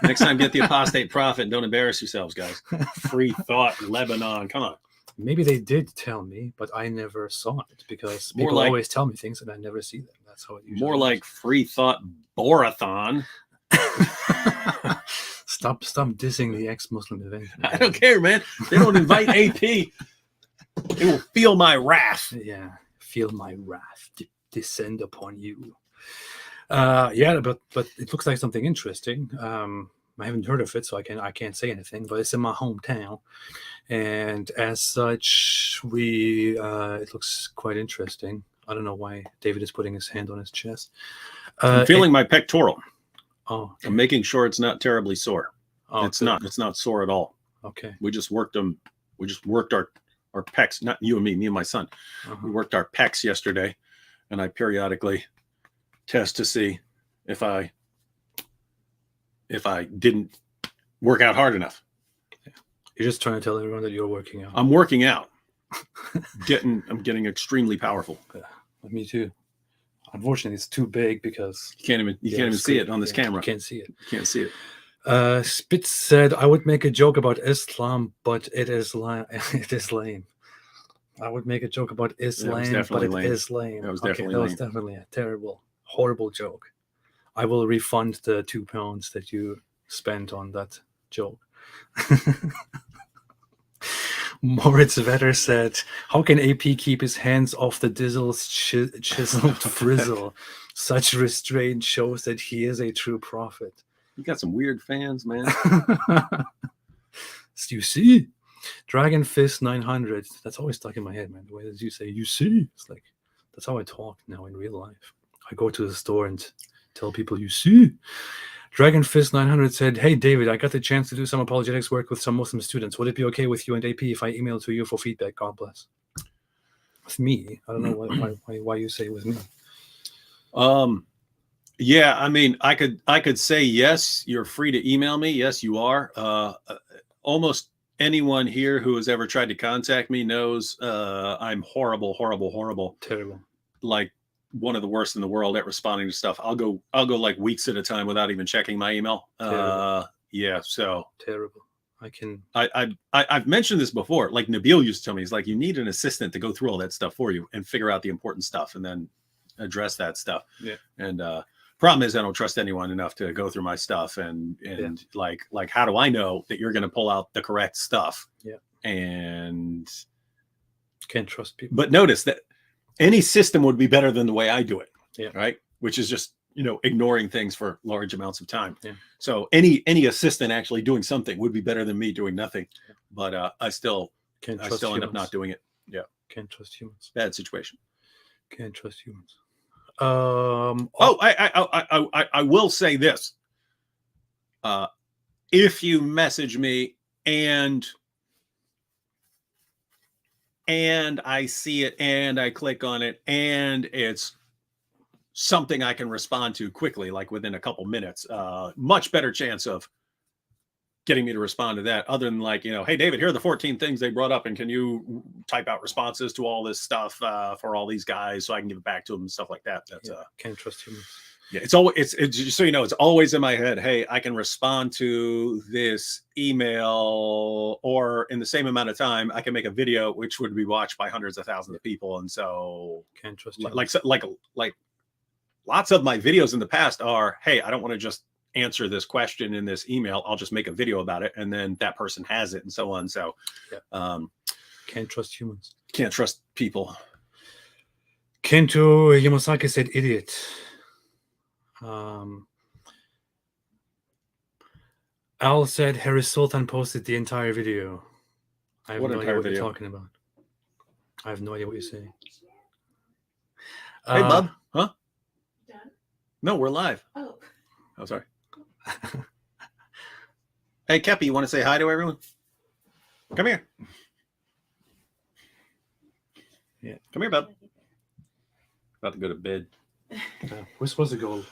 Next time, get the Apostate Prophet. And don't embarrass yourselves, guys. Free thought, Lebanon. Come on. Maybe they did tell me, but I never saw it because people always tell me things and I never see them. That's how it usually more is. Like free thought borathon. Stop dissing the ex-Muslim event. Man. I don't care, man. They don't invite AP. It will feel my wrath. Yeah, feel my wrath descend upon you. Yeah, but it looks like something interesting. I haven't heard of it, so I can't say anything. But it's in my hometown, and as such, it looks quite interesting. I don't know why David is putting his hand on his chest. I'm feeling my pectoral. Oh, I'm making sure it's not terribly sore. Oh, it's not. It's not sore at all. Okay. We just worked them. We just worked our pecs. Not you and me and my son. We worked our pecs yesterday, and I periodically test to see if I didn't work out hard enough. You're just trying to tell everyone that you're working out. I'm working out. I'm getting extremely powerful. Yeah, me too. Unfortunately, it's too big because you can't even see it on this camera. You can't see it. You can't see it. Spitz said, "I would make a joke about Islam, but it is lame. It is lame." I would make a joke about Islam, but it is lame. That was definitely that was definitely a terrible, horrible joke. I will refund the £2 that you spent on that joke. Moritz Vetter said, "How can AP keep his hands off the Dizzle's chiseled frizzle? Such restraint shows that he is a true prophet." You got some weird fans, man. You see? Dragon Fist 900. That's always stuck in my head, man. The way that you say, you see? It's like, that's how I talk now in real life. I go to the store and tell people, you see? Dragon Fist 900 said, "Hey, David, I got the chance to do some apologetics work with some Muslim students. Would it be okay with you and AP if I email to you for feedback? God bless." With me? I don't know why you say with me. Yeah, I mean, I could say yes, you're free to email me. Yes, you are. Almost anyone here who has ever tried to contact me knows I'm horrible. Terrible. Like one of the worst in the world at responding to stuff. I'll go like weeks at a time without even checking my email. Yeah, so terrible. I've mentioned this before. Like Nabil used to tell me, he's like, you need an assistant to go through all that stuff for you and figure out the important stuff and then address that stuff. Yeah. And problem is I don't trust anyone enough to go through my stuff and like how do I know that you're going to pull out the correct stuff? Yeah. And can't trust people. But notice that any system would be better than the way I do it. Yeah. Right. Which is just, ignoring things for large amounts of time. Yeah. So any assistant actually doing something would be better than me doing nothing. Yeah. But I still end up not doing it. Yeah. Can't trust humans. Bad situation. Can't trust humans. I will say this. If you message me and I see it and I click on it and it's something I can respond to quickly, like within a couple minutes, much better chance of getting me to respond to that, other than like, hey, David, here are the 14 things they brought up. And can you type out responses to all this stuff for all these guys so I can give it back to them and stuff like that. That's can't trust humans. Yeah, it's just so it's always in my head. Hey, I can respond to this email, or in the same amount of time, I can make a video which would be watched by hundreds of thousands of people. And so can't trust like lots of my videos in the past are, hey, I don't want to just answer this question in this email. I'll just make a video about it, and then that person has it, and so on. So, can't trust humans. Can't trust people. Kento Yamasaki said, "Idiot." Al said, "Harry Sultan posted the entire video." I have no idea what you're talking about. I have no idea what you're saying. Hey, bub. Huh? Done? No, we're live. Oh, sorry. Hey, Kepi, you want to say hi to everyone? Come here. Yeah. Come here, bub. About to go to bed. We're supposed to go.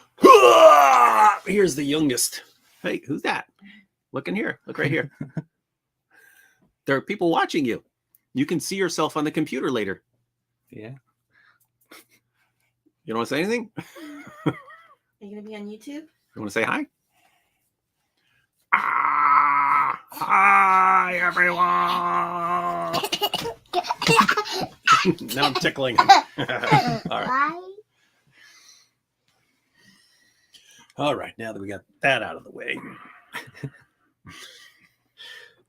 Here's the youngest. Hey, who's that? Look in here. Look right here. There are people watching you. You can see yourself on the computer later. Yeah. You don't want to say anything? are you going to be on YouTube? You want to say hi? Hi, everyone. Now I'm tickling. All right. All right. Now that we got that out of the way.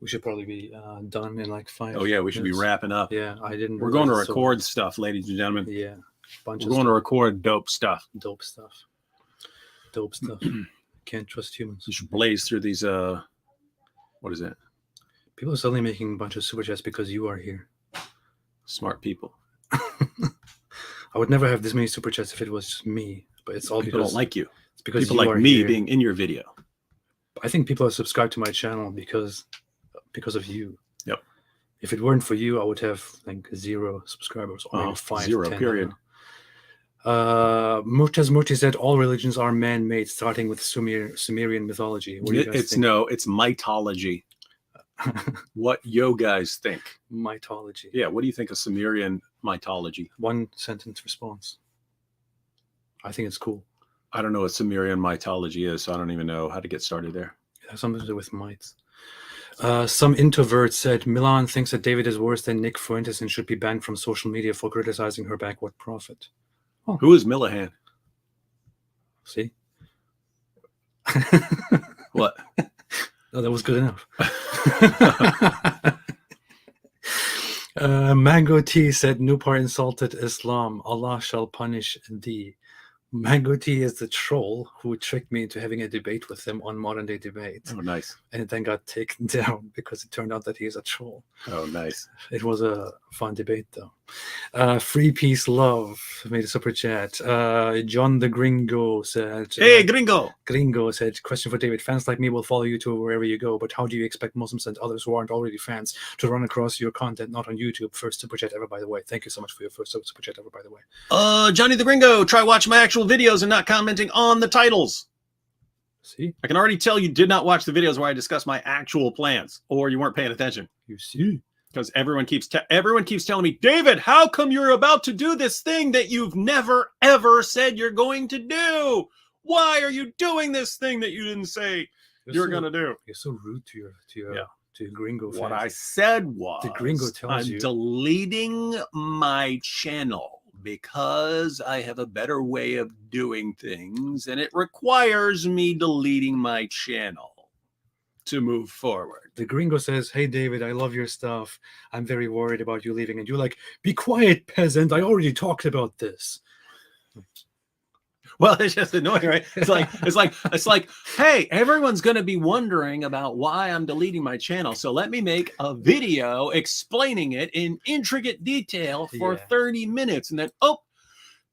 We should probably be done in like 5 Oh, yeah. We should be wrapping up. Yeah, I didn't. We're going to record stuff, ladies and gentlemen. Yeah. We're going to record dope stuff. Dope stuff. Can't trust humans. You should blaze through these. What is it? People are suddenly making a bunch of super chats because you are here. Smart people. I would never have this many super chats if it was just me. But it's all people because don't like you. It's because people you like are me here. being in your video. I think people are subscribed to my channel because of you. Yep. If it weren't for you, I would have like 0 subscribers or maybe 5. 0, 10 period. Murti said all religions are man-made, starting with Sumerian mythology. What do you guys think? It's mythology. What yo guys think? Mythology. Yeah, what do you think of Sumerian mythology? 1 sentence response. I think it's cool. I don't know what Sumerian mythology is, so I don't even know how to get started there. It has something to do with mites. Some introvert said Milan thinks that David is worse than Nick Fuentes and should be banned from social media for criticizing her backward prophet. Oh. Who is Milahan? See? What? No, that was good enough. Mango T said Nupar insulted Islam. Allah shall punish thee. Mango T is the troll who tricked me into having a debate with him on Modern Day Debate. Oh, nice. And it then got taken down because it turned out that he is a troll. Oh, nice. It was a fun debate, though. Free Peace Love made a super chat. John the Gringo said... Hey, Gringo! Gringo said, question for David. Fans like me will follow you to wherever you go, but how do you expect Muslims and others who aren't already fans to run across your content, not on YouTube? First super chat ever, by the way. Thank you so much for your first super chat ever, by the way. Johnny the Gringo, try watching my actual videos and not commenting on the titles. See? I can already tell you did not watch the videos where I discuss my actual plans, or you weren't paying attention. You see? because everyone keeps telling me, David, how come you're about to do this thing that you've never ever said you're going to do? Why are you doing this thing that you didn't say you're going to do? You're so rude to your Yeah. to Gringo fans. What I said was, the Gringo tells I'm you deleting my channel because I have a better way of doing things, and it requires me deleting my channel to move forward. The Gringo says, "Hey David, I love your stuff. I'm very worried about you leaving." And you're like, "Be quiet, peasant. I already talked about this." Well, it's just annoying, right? It's like, hey, everyone's going to be wondering about why I'm deleting my channel. So let me make a video explaining it in intricate detail for 30 minutes. And then,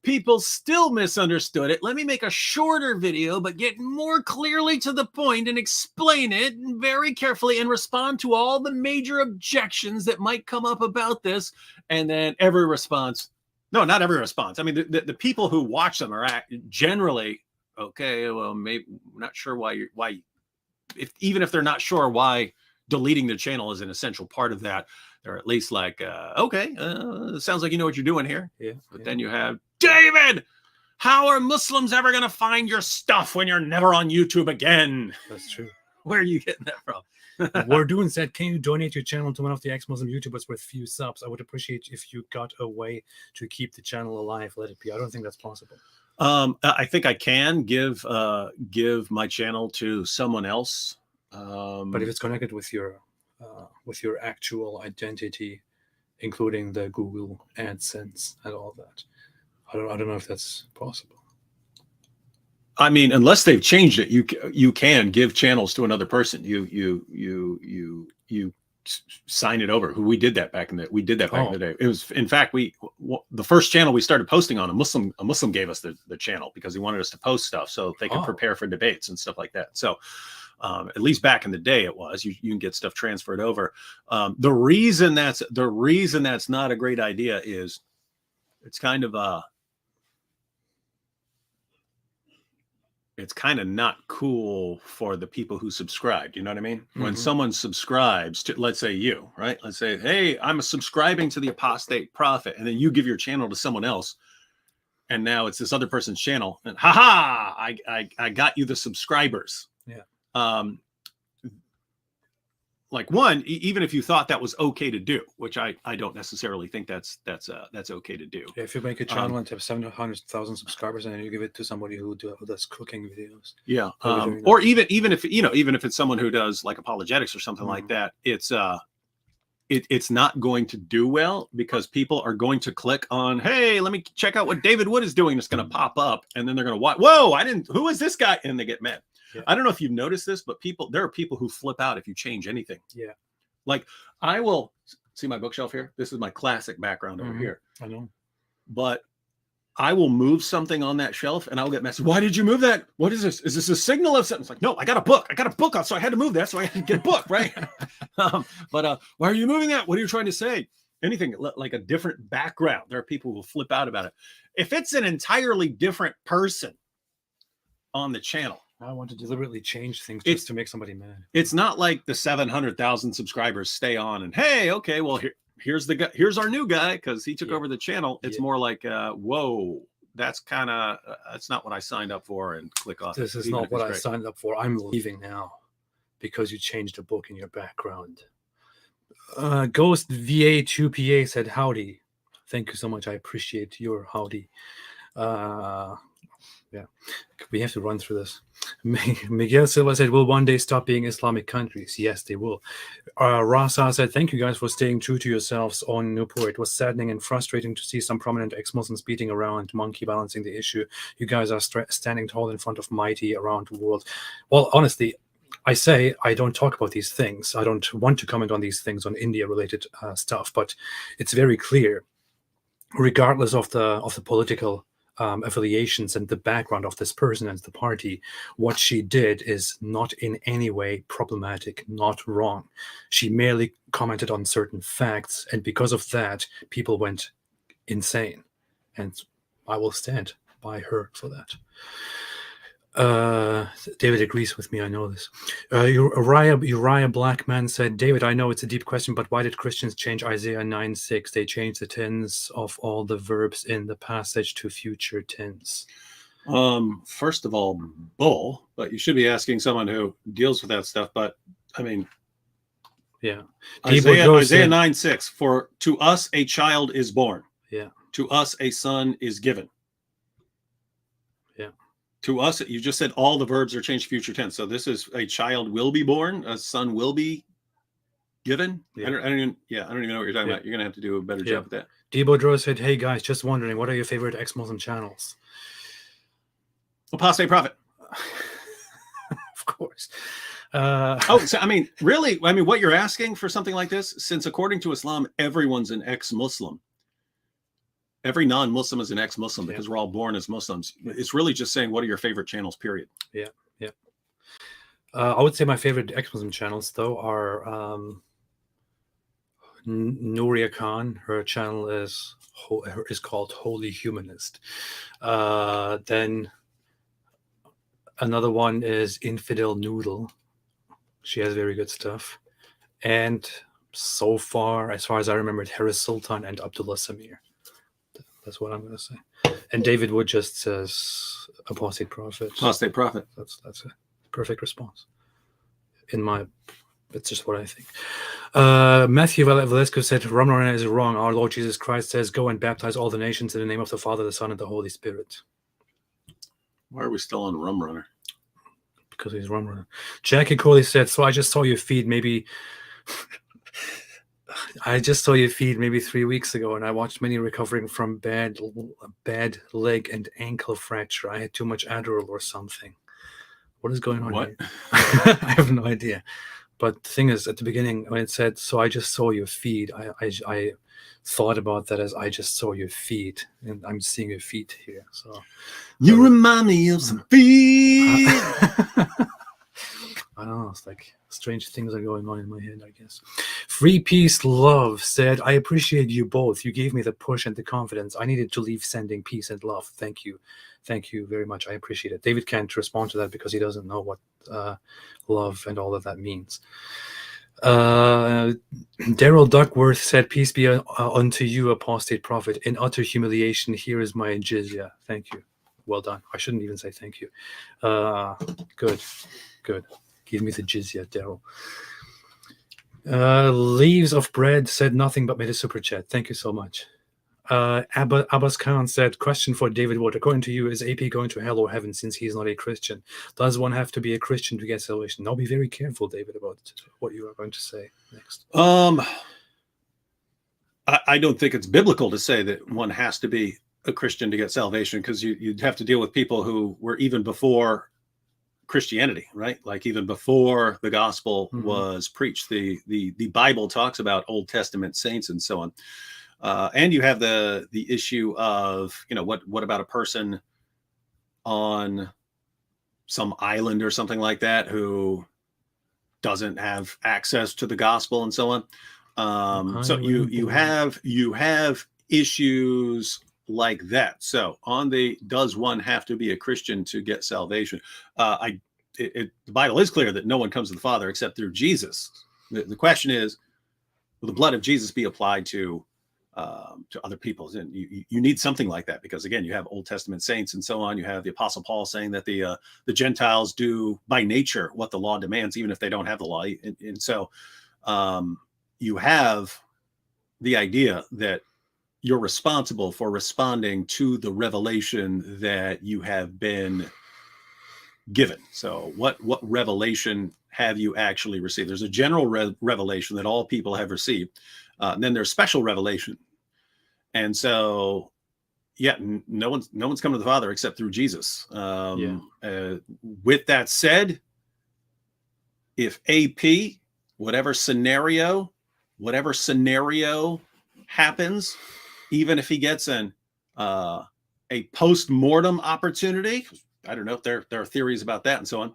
people still misunderstood it. Let me make a shorter video, but get more clearly to the point and explain it very carefully and respond to all the major objections that might come up about this. And then every response. No, not every response. I mean, the people who watch them are generally okay. Well, maybe not sure why even if they're not sure why deleting their channel is an essential part of that, they're at least like, okay, sounds like you know what you're doing here. Yeah. But then you have David. How are Muslims ever going to find your stuff when you're never on YouTube again? That's true. Where are you getting that from? Wardoon said, "Can you donate your channel to one of the ex-Muslim YouTubers with few subs? I would appreciate if you got a way to keep the channel alive. Let it be." I don't think that's possible. I think I can give my channel to someone else. But if it's connected with your actual identity, including the Google AdSense and all that, I don't know if that's possible. I mean, unless they've changed it, you can give channels to another person. You sign it over. We did that back in the day. It was, in fact, the first channel we started posting on, a Muslim gave us the channel because he wanted us to post stuff so they could prepare for debates and stuff like that. So at least back in the day, it was you can get stuff transferred over. The reason that's not a great idea is it's kind of it's kind of not cool for the people who subscribed. You know what I mean? Mm-hmm. When someone subscribes to, let's say you, right? Let's say, hey, I'm subscribing to the Apostate Prophet, and then you give your channel to someone else, and now it's this other person's channel, and I got you the subscribers. Yeah. Like one, even if you thought that was okay to do, which I don't necessarily think that's okay to do. Yeah, if you make a channel and have 700,000 subscribers and then you give it to somebody who does cooking videos. Yeah. Or even if it's someone who does like apologetics or something like that, it's not going to do well because people are going to click on, hey, let me check out what David Wood is doing. It's going to pop up, and then they're going to watch. Whoa, who is this guy? And they get mad. Yeah. I don't know if you've noticed this, but there are people who flip out if you change anything. Yeah. Like I will see my bookshelf here. This is my classic background over here. I know. But I will move something on that shelf and I'll get messaged. Why did you move that? What is this? Is this a signal of something? It's like, no, I got a book up. So I had to move that. So I had to get a book. Right. But why are you moving that? What are you trying to say? Anything like a different background. There are people who flip out about it. If it's an entirely different person on the channel, I want to deliberately change things just to make somebody mad. It's not like the 700,000 subscribers stay on and, hey, okay, well, here's the guy. Here's our new guy because he took over the channel. It's more like, whoa, that's not what I signed up for, and click off. This is not what I signed up for. I'm leaving now because you changed a book in your background. Ghost VA2PA said, howdy. Thank you so much. I appreciate your howdy. Yeah, we have to run through this. Miguel Silva said, will one day stop being Islamic countries? Yes, they will. Rasa said, thank you guys for staying true to yourselves on Newport. It was saddening and frustrating to see some prominent ex-Muslims beating around, monkey balancing the issue. You guys are standing tall in front of mighty around the world. Well, honestly, I say I don't talk about these things. I don't want to comment on these things, on India-related stuff, but it's very clear, regardless of the political affiliations and the background of this person and the party, what she did is not in any way problematic, not wrong. She merely commented on certain facts, and because of that, people went insane. And I will stand by her for that. David agrees with me. I know this. Uriah Blackman said, David, I know it's a deep question, but why did Christians change Isaiah 9:6? They changed the tense of all the verbs in the passage to future tense. First of all, bull, but you should be asking someone who deals with that stuff. But I mean, yeah. Isaiah 9:6, for to us a child is born. Yeah. To us a son is given. Yeah. To us, you just said all the verbs are changed to future tense. So this is a child will be born, a son will be given. Yeah. I don't even know what you're talking about. You're gonna have to do a better job with that. Debo Dro said, hey guys, just wondering, what are your favorite ex-Muslim channels? Apostate Prophet. Of course. So I mean, really, what you're asking for something like this, since according to Islam, everyone's an ex-Muslim. Every non-Muslim is an ex-Muslim because we're all born as Muslims. It's really just saying, what are your favorite channels, period. Yeah. I would say my favorite ex-Muslim channels, though, are Nuria Khan. Her channel is called Holy Humanist. Then another one is Infidel Noodle. She has very good stuff. And so far, as far as I remember, Harris Sultan and Abdullah Samir. That's what I'm going to say. And David Wood just says Apostate Prophet. Apostate Prophet. That's a perfect response. It's just what I think. Matthew Valesco said, Ramadan is wrong. Our Lord Jesus Christ says, go and baptize all the nations in the name of the Father, the Son, and the Holy Spirit. Why are we still on Rum Runner? Because he's Rum Runner. Jackie Coley said, so I just saw your feed maybe... I just saw your feed maybe 3 weeks ago, and I watched many recovering from bad leg and ankle fracture. I had too much Adderall or something. What is going on here? I have no idea. But the thing is, at the beginning, when it said, so I just saw your feed, I thought about that as I just saw your feed, and I'm seeing your feet here. So you remind me of some feet. I don't know. It's like strange things are going on in my head, I guess. Free Peace Love said, I appreciate you both. You gave me the push and the confidence. I needed to leave sending peace and love. Thank you. Thank you very much. I appreciate it. David can't respond to that because he doesn't know what love and all of that means. Daryl Duckworth said, peace be unto you, Apostate Prophet. In utter humiliation, here is my jizya. Thank you. Well done. I shouldn't even say thank you. Good. Give me the jizya, Daryl. Leaves of Bread said nothing but made a super chat. Thank you so much. Abbas Khan said, question for David Wood. According to you, is AP going to hell or heaven since he's not a Christian? Does one have to be a Christian to get salvation? Now be very careful, David, about what you are going to say next. I don't think it's biblical to say that one has to be a Christian to get salvation, because you'd have to deal with people who were even before Christianity, right? Like even before the gospel was preached. The Bible talks about Old Testament saints and so on. And you have the issue of, what about a person on some island or something like that who doesn't have access to the gospel and so on. So you have issues like that. So on the, does one have to be a Christian to get salvation? The Bible is clear that no one comes to the Father except through Jesus. The question is, will the blood of Jesus be applied to other people? And you need something like that, because again, you have Old Testament saints and so on. You have the Apostle Paul saying that the Gentiles do by nature what the law demands, even if they don't have the law. And so you have the idea that you're responsible for responding to the revelation that you have been given. So what revelation have you actually received? There's a general revelation that all people have received. And then there's special revelation. And so, no one's come to the Father except through Jesus. With that said, if AP, whatever scenario happens, even if he gets a post-mortem opportunity, I don't know if there are theories about that and so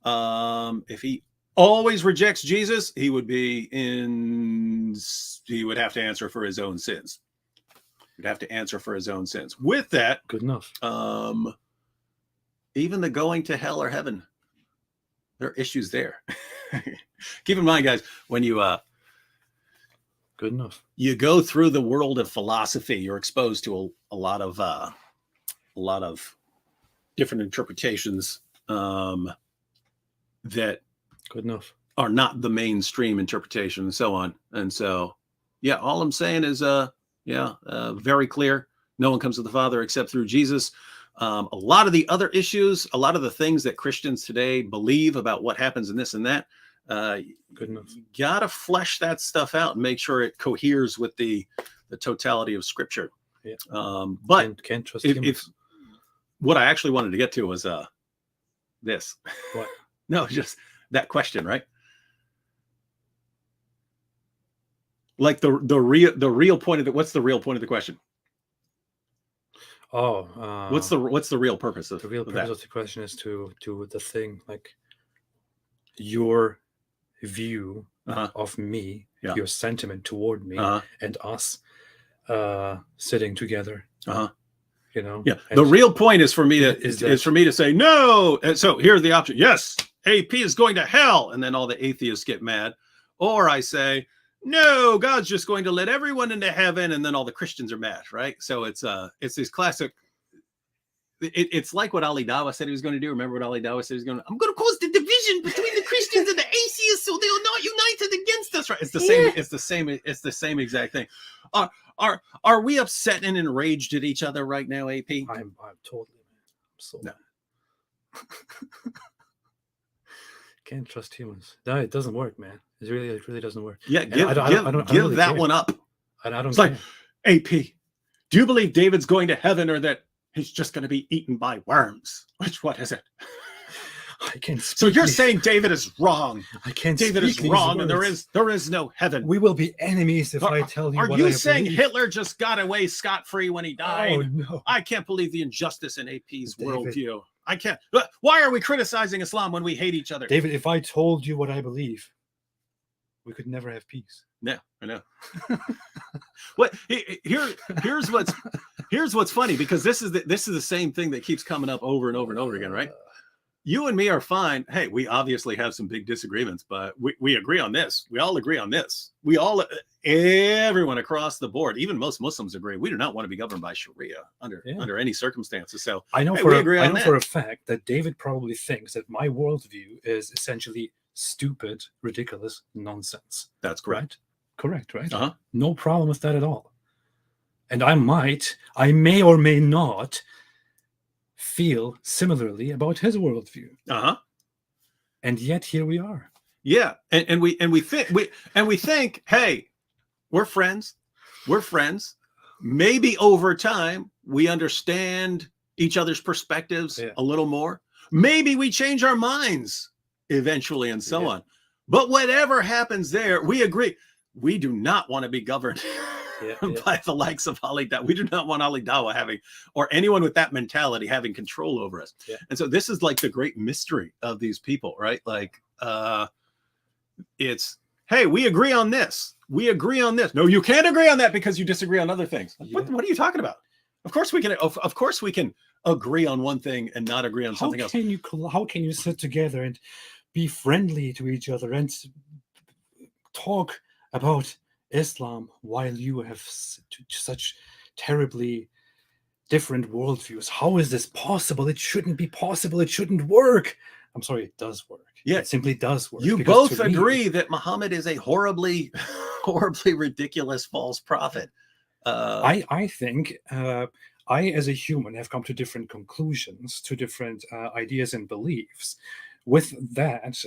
on. If he always rejects Jesus, he would have to answer for his own sins. He'd have to answer for his own sins. With that, good enough. even the going to hell or heaven, there are issues there. Keep in mind, guys, when you Good enough. you go through the world of philosophy, you're exposed to a lot of different interpretations that Good enough. are not the mainstream interpretation and so on. And so, yeah, all I'm saying is, very clear. No one comes to the Father except through Jesus. A lot of the other issues, a lot of the things that Christians today believe about what happens in this and that, Good enough. you got to flesh that stuff out and make sure it coheres with the totality of Scripture. Yeah. But can't trust if what I actually wanted to get to was this. What? No, just that question, right? Like the real point of the, what's the real point of the question? What's the real purpose of the real of purpose that? of the question is to do the thing, like your view Uh-huh. of me, Yeah. your sentiment toward me, Uh-huh. and us sitting together. Uh-huh. You know. Yeah. And The real point is for me to Is is for me to say no. And so here's the option. Yes, AP is going to hell, and then all the atheists get mad. Or I say, no, God's just going to let everyone into heaven, and then all the Christians are mad, right? So it's these classic. It's like what Ali Dawah said he was going to do. Remember what Ali Dawah said he was going to? I'm going to cause the division between the Christians and the atheists, so they're not united against us. Right? It's the same. It's the same. It's the same exact thing. Are we upset and enraged at each other right now, AP? I'm totally, man. I'm so No. can't trust humans. No, it doesn't work, man. It really doesn't work. Yeah, And give I don't give really that care. one up. And I don't It's like, care. AP, do you believe David's going to heaven or that he's just going to be eaten by worms? Which one is it? I can't. So speak you're these- saying David is wrong. I can't. David speak is these wrong, and words. there is no heaven. We will be enemies if I tell you. Are what you I saying believe. Hitler just got away scot-free when he died? Oh no! I can't believe the injustice in AP's David. worldview. I can't. Why are we criticizing Islam when we hate each other? David, if I told you what I believe, we could never have peace. No, I know. Here's what's funny, because this is the same thing that keeps coming up over and over and over again, right? You and me are fine. Hey, we obviously have some big disagreements, but we agree on this. We all agree on this. Everyone across the board, even most Muslims agree. We do not want to be governed by Sharia under any circumstances. So I know hey, for we agree on for that. a fact that David probably thinks that my worldview is essentially stupid, ridiculous nonsense. That's correct. Correct, right? Uh-huh. No problem with that at all. And I may or may not feel similarly about his worldview. Uh-huh. And yet here we are. Yeah. And we think, hey, we're friends. We're friends. Maybe over time we understand each other's perspectives a little more. Maybe we change our minds eventually and so on. But whatever happens there, we agree. We do not want to be governed by the likes of Ali Dawah. We do not want Ali Dawah having, or anyone with that mentality having control over us. Yeah. And so this is like the great mystery of these people, right? Like, it's, hey, we agree on this. We agree on this. No, you can't agree on that because you disagree on other things. What are you talking about? Of course we can. Of course we can agree on one thing and not agree on something else. How can you sit together and be friendly to each other and talk about Islam while you have such terribly different worldviews? How is this possible? It shouldn't be possible. It shouldn't work. I'm sorry, it does work. Yeah, it simply does work. You both agree that Muhammad is a horribly ridiculous false prophet. I think I, as a human, have come to different conclusions, to different ideas and beliefs. With that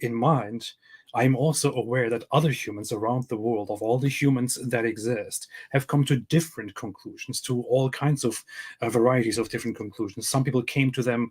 in mind, I'm also aware that other humans around the world, of all the humans that exist, have come to different conclusions, to all kinds of varieties of different conclusions. Some people came to them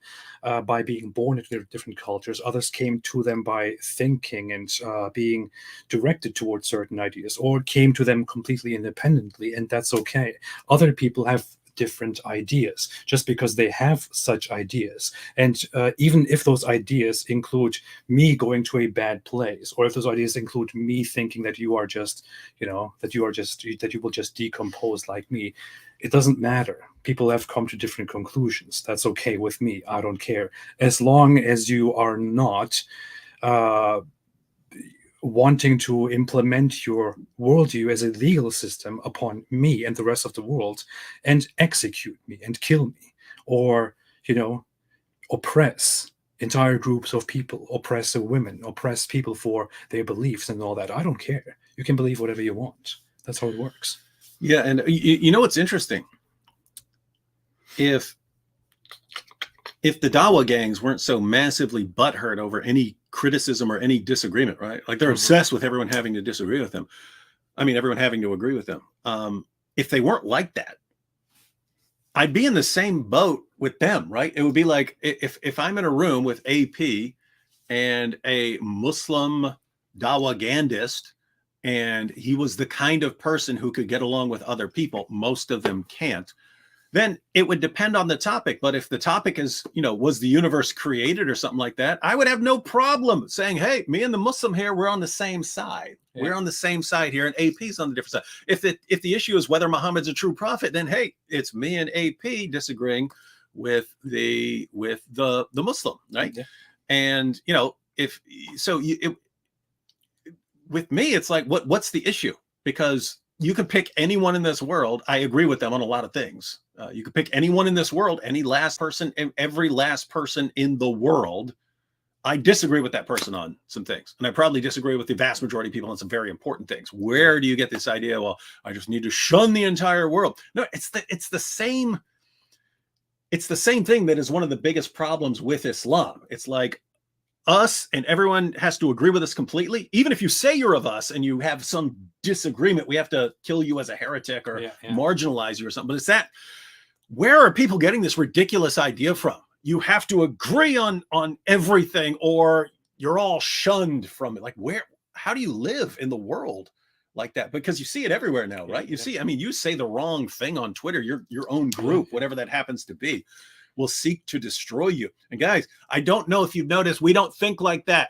by being born into different cultures. Others came to them by thinking and being directed towards certain ideas, or came to them completely independently, and that's okay. Other people have different ideas just because they have such ideas. And even if those ideas include me going to a bad place, or if those ideas include me thinking that you are just, that you will just decompose like me, it doesn't matter. People have come to different conclusions. That's okay with me. I don't care. As long as you are not wanting to implement your worldview as a legal system upon me and the rest of the world and execute me and kill me, or, oppress entire groups of people, oppress the women, oppress people for their beliefs and all that. I don't care. You can believe whatever you want. That's how it works. Yeah. And you know what's interesting? If the Dawa gangs weren't so massively butthurt over any criticism or any disagreement, right? Like they're obsessed with everyone having to disagree with them. I mean, everyone having to agree with them. If they weren't like that, I'd be in the same boat with them, right? It would be like if I'm in a room with AP and a Muslim Dawagandist, and he was the kind of person who could get along with other people, most of them can't, then it would depend on the topic. But if the topic is, was the universe created or something like that, I would have no problem saying, hey, me and the Muslim here, we're on the same side. Yeah. We're on the same side here, and AP's on the different side. If the issue is whether Muhammad's a true prophet, then hey, it's me and AP disagreeing with the Muslim, right? Yeah. And with me, it's like, what's the issue? Because you can pick anyone in this world. I agree with them on a lot of things. You could pick anyone in this world, every last person in the world. I disagree with that person on some things. And I probably disagree with the vast majority of people on some very important things. Where do you get this idea? Well, I just need to shun the entire world. No, it's the same thing that is one of the biggest problems with Islam. It's like us and everyone has to agree with us completely. Even if you say you're of us and you have some disagreement, we have to kill you as a heretic or marginalize you or something. But it's that, where are people getting this ridiculous idea from? You have to agree on everything or you're all shunned from it. Like, how do you live in the world like that? Because you see it everywhere now, right? You see, I mean, you say the wrong thing on Twitter, your own group, whatever that happens to be, will seek to destroy you. And guys, I don't know if you've noticed, we don't think like that.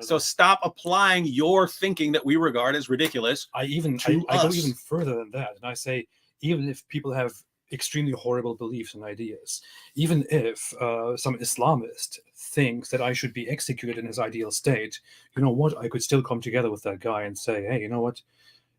So stop applying your thinking that we regard as ridiculous. I go even further than that. And I say, even if people have extremely horrible beliefs and ideas, even if some Islamist thinks that I should be executed in his ideal state, you know what? I could still come together with that guy and say, hey, you know what?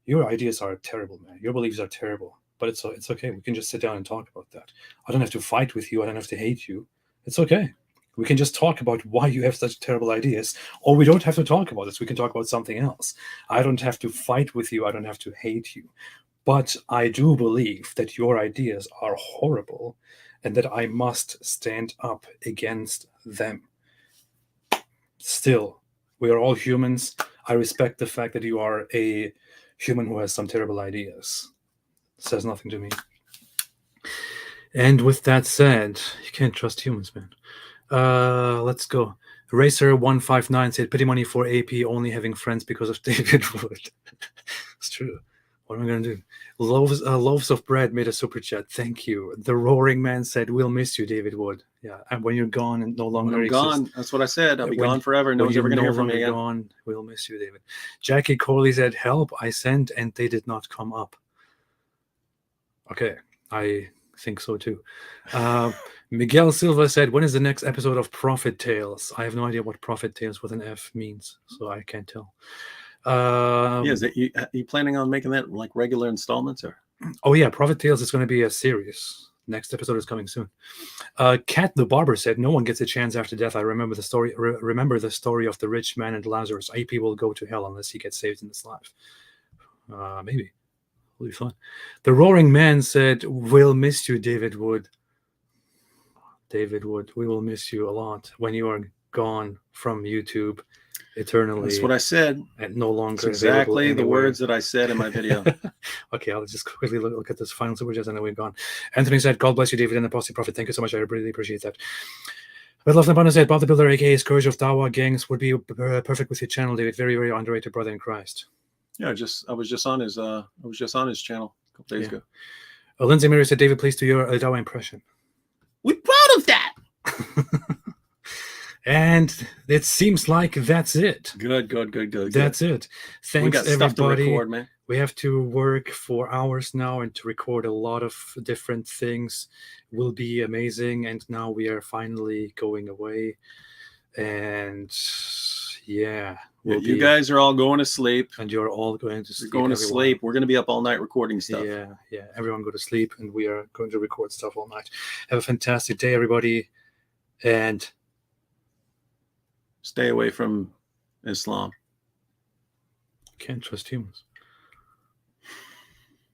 Your ideas are terrible, man. Your beliefs are terrible. But it's okay. We can just sit down and talk about that. I don't have to fight with you. I don't have to hate you. It's okay. We can just talk about why you have such terrible ideas, or we don't have to talk about this. We can talk about something else. I don't have to fight with you. I don't have to hate you. But I do believe that your ideas are horrible and that I must stand up against them. Still, we are all humans. I respect the fact that you are a human who has some terrible ideas. Says nothing to me. And with that said, you can't trust humans, man. Let's go. Racer159 said, pity money for AP only having friends because of David Wood. It's true. What am I going to do? Loaves of bread made a super chat. Thank you. The Roaring Man said, we'll miss you, David Wood. Yeah, and when you're gone and no longer exist. Gone. That's what I said. I'll be gone forever. No one's ever going to hear from me again. Gone, we'll miss you, David. Jackie Corley said, help, I sent and they did not come up. Okay, I think so too. Miguel Silva said, when is the next episode of Prophet Tales? I have no idea what Prophet Tales with an F means, so I can't tell. Is it, are you planning on making that like regular installments? Or? Oh yeah, Prophet Tales is going to be a series. Next episode is coming soon. Kat the Barber said, no one gets a chance after death. I remember the story. Remember the story of the rich man and Lazarus. AP will go to hell unless he gets saved in this life. Maybe. Will be fun. The Roaring Man said, we'll miss you, David Wood. David Wood, we will miss you a lot when you are gone from YouTube eternally. That's what I said. And no longer. That's exactly the words that I said in my video. Okay, I'll just quickly look at this final super chat and then we're gone. Anthony said, God bless you, David and Apostate Prophet. Thank you so much. I really appreciate that. But Love Nabana said, Bob the Builder, aka Scourge of Dawa Gangs, would be perfect with your channel, David. Very, very underrated brother in Christ. Yeah, I was just on his channel a couple days ago. Lindsay Mary said, David, please do your Dawa impression. We're proud of that. And it seems like that's it. Good. That's it. Thanks, We got stuff to everybody. record, man. We have to work for hours now and to record a lot of different things. Will be amazing. And now we are finally going away. And yeah, You guys are all going to sleep. and you're all going to You're sleep. going to everyone. sleep. We're going to be up all night recording stuff. Yeah. Everyone go to sleep, and we are going to record stuff all night. Have a fantastic day, everybody. And Stay away from Islam. can't trust humans.